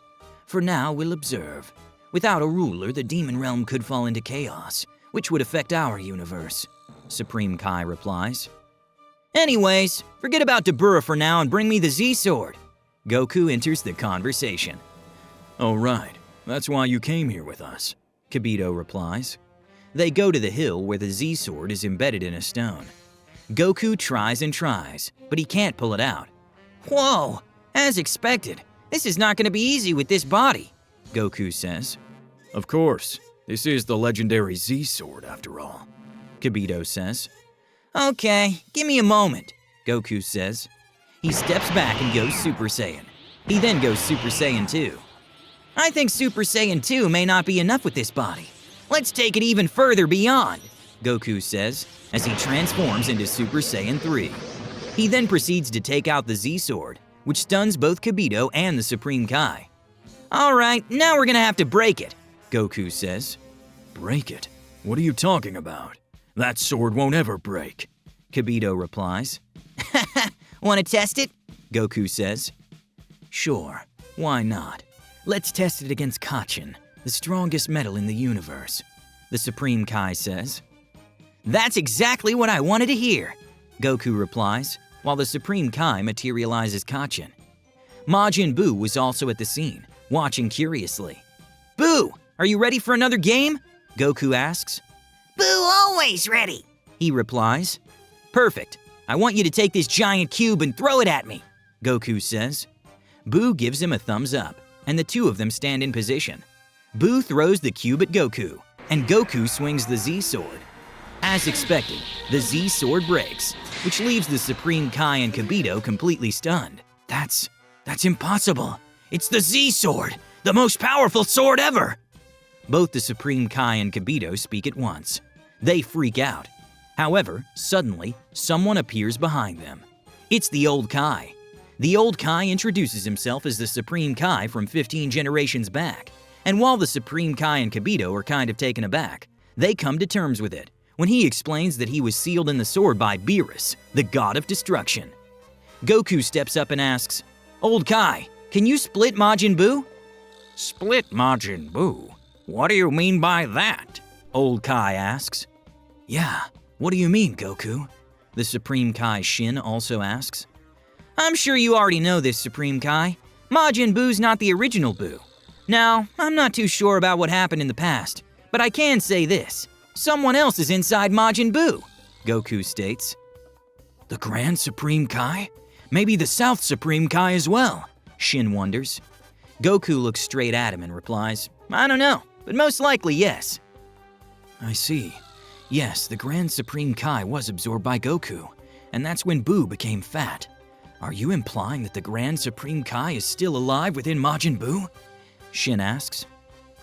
For now, we'll observe. Without a ruler, the demon realm could fall into chaos, which would affect our universe, Supreme Kai replies. Anyways, forget about Dabura for now and bring me the Z-Sword. Goku enters the conversation. Oh right, that's why you came here with us, Kibito replies. They go to the hill where the Z-Sword is embedded in a stone. Goku tries and tries, but he can't pull it out. Whoa, as expected, this is not going to be easy with this body, Goku says. Of course, this is the legendary Z-Sword after all, Kibito says. Okay, give me a moment, Goku says. He steps back and goes Super Saiyan. He then goes Super Saiyan 2. I think Super Saiyan 2 may not be enough with this body. Let's take it even further beyond, Goku says, as he transforms into Super Saiyan 3. He then proceeds to take out the Z-Sword, which stuns both Kibito and the Supreme Kai. Alright, now we're gonna have to break it, Goku says. Break it? What are you talking about? That sword won't ever break, Kibito replies. Want to test it? Goku says. Sure, why not? Let's test it against Kachin, the strongest metal in the universe, the Supreme Kai says. That's exactly what I wanted to hear, Goku replies, while the Supreme Kai materializes Kachin. Majin Buu was also at the scene, watching curiously. Buu, are you ready for another game? Goku asks. Buu always ready, he replies. Perfect. I want you to take this giant cube and throw it at me, Goku says. Buu gives him a thumbs up, and the two of them stand in position. Buu throws the cube at Goku, and Goku swings the Z-Sword. As expected, the Z-Sword breaks, which leaves the Supreme Kai and Kibito completely stunned. That's impossible. It's the Z-Sword, the most powerful sword ever. Both the Supreme Kai and Kibito speak at once. They freak out. However, suddenly, someone appears behind them. It's the Old Kai. The Old Kai introduces himself as the Supreme Kai from 15 generations back, And while the Supreme Kai and Kibito are kind of taken aback, they come to terms with it when he explains that he was sealed in the sword by Beerus, the god of destruction. Goku steps up and asks, "Old Kai, can you split Majin Buu?" Split Majin Buu? What do you mean by that? Old Kai asks. "Yeah, what do you mean, Goku?" The Supreme Kai Shin also asks. "I'm sure you already know this, Supreme Kai. Majin Buu's not the original Buu. Now, I'm not too sure about what happened in the past, but I can say this. Someone else is inside Majin Buu," Goku states. "The Grand Supreme Kai? Maybe the South Supreme Kai as well," Shin wonders. Goku looks straight at him and replies, "I don't know, but most likely yes." "I see. Yes, the Grand Supreme Kai was absorbed by Goku, and that's when Buu became fat. Are you implying that the Grand Supreme Kai is still alive within Majin Buu?" Shin asks.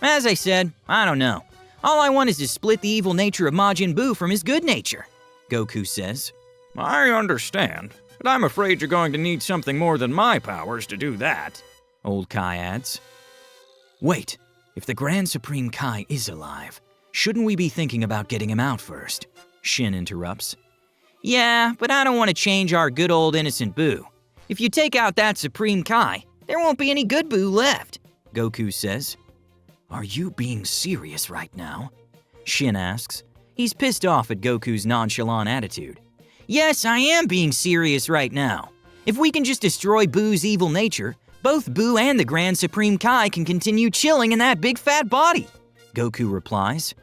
"As I said, I don't know. All I want is to split the evil nature of Majin Buu from his good nature," Goku says. I understand, but I'm afraid you're going to need something more than my powers to do that," Old Kai adds. "Wait, if the Grand Supreme Kai is alive, shouldn't we be thinking about getting him out first?" Shin interrupts. "Yeah, but I don't want to change our good old innocent Buu. If you take out that Supreme Kai, there won't be any good Buu left," Goku says. "Are you being serious right now?" Shin asks. He's pissed off at Goku's nonchalant attitude. "Yes, I am being serious right now. If we can just destroy Buu's evil nature, both Buu and the Grand Supreme Kai can continue chilling in that big fat body," Goku replies.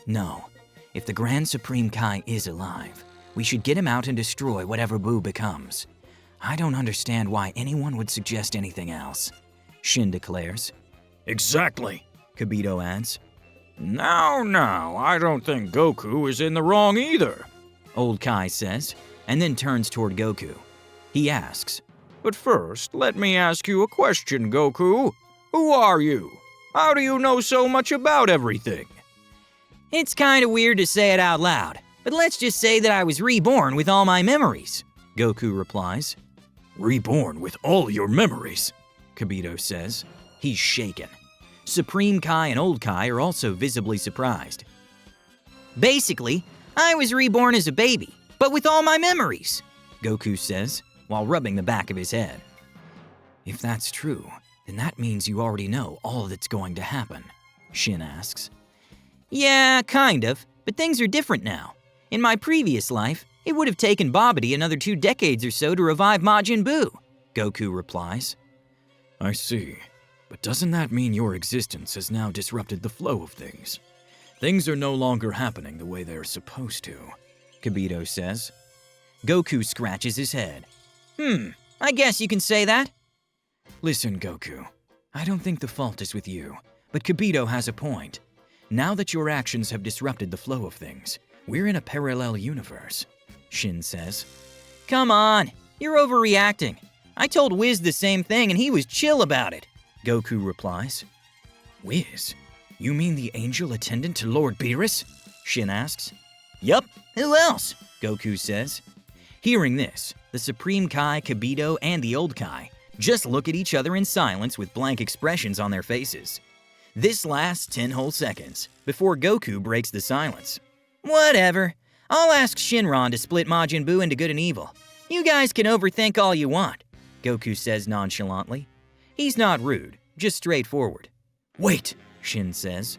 "No, if the Grand Supreme Kai is alive, we should get him out and destroy whatever Buu becomes. I don't understand why anyone would suggest anything else," Shin declares. Exactly. Kibito adds. Now, I don't think Goku is in the wrong either," Old Kai says, and then turns toward Goku. He asks, "But first, let me ask you a question, Goku. Who are you? How do you know so much about everything?" "It's kind of weird to say it out loud, but let's just say that I was reborn with all my memories," Goku replies. Reborn with all your memories, Kibito says. He's shaken. Supreme Kai and Old Kai are also visibly surprised. "Basically, I was reborn as a baby, but with all my memories," Goku says, while rubbing the back of his head. "If that's true, then that means you already know all that's going to happen," Shin asks. "Yeah, kind of, but things are different now. In my previous life, it would have taken Babidi another 2 decades or so to revive Majin Buu," Goku replies. I see. But doesn't that mean your existence has now disrupted the flow of things? Things are no longer happening the way they're supposed to, Kibito says. Goku scratches his head. I guess you can say that." "Listen, Goku, I don't think the fault is with you, but Kibito has a point. Now that your actions have disrupted the flow of things, we're in a parallel universe," Shin says. "Come on, you're overreacting. I told Whis the same thing and he was chill about it," Goku replies. "Whis? You mean the angel attendant to Lord Beerus?" Shin asks. "Yup, who else?" Goku says. Hearing this, the Supreme Kai, Kibito, and the Old Kai just look at each other in silence with blank expressions on their faces. This lasts 10 whole seconds, before Goku breaks the silence. "Whatever. I'll ask Shinron to split Majin Buu into good and evil. You guys can overthink all you want," Goku says nonchalantly. He's not rude, just straightforward. "Wait," Shin says.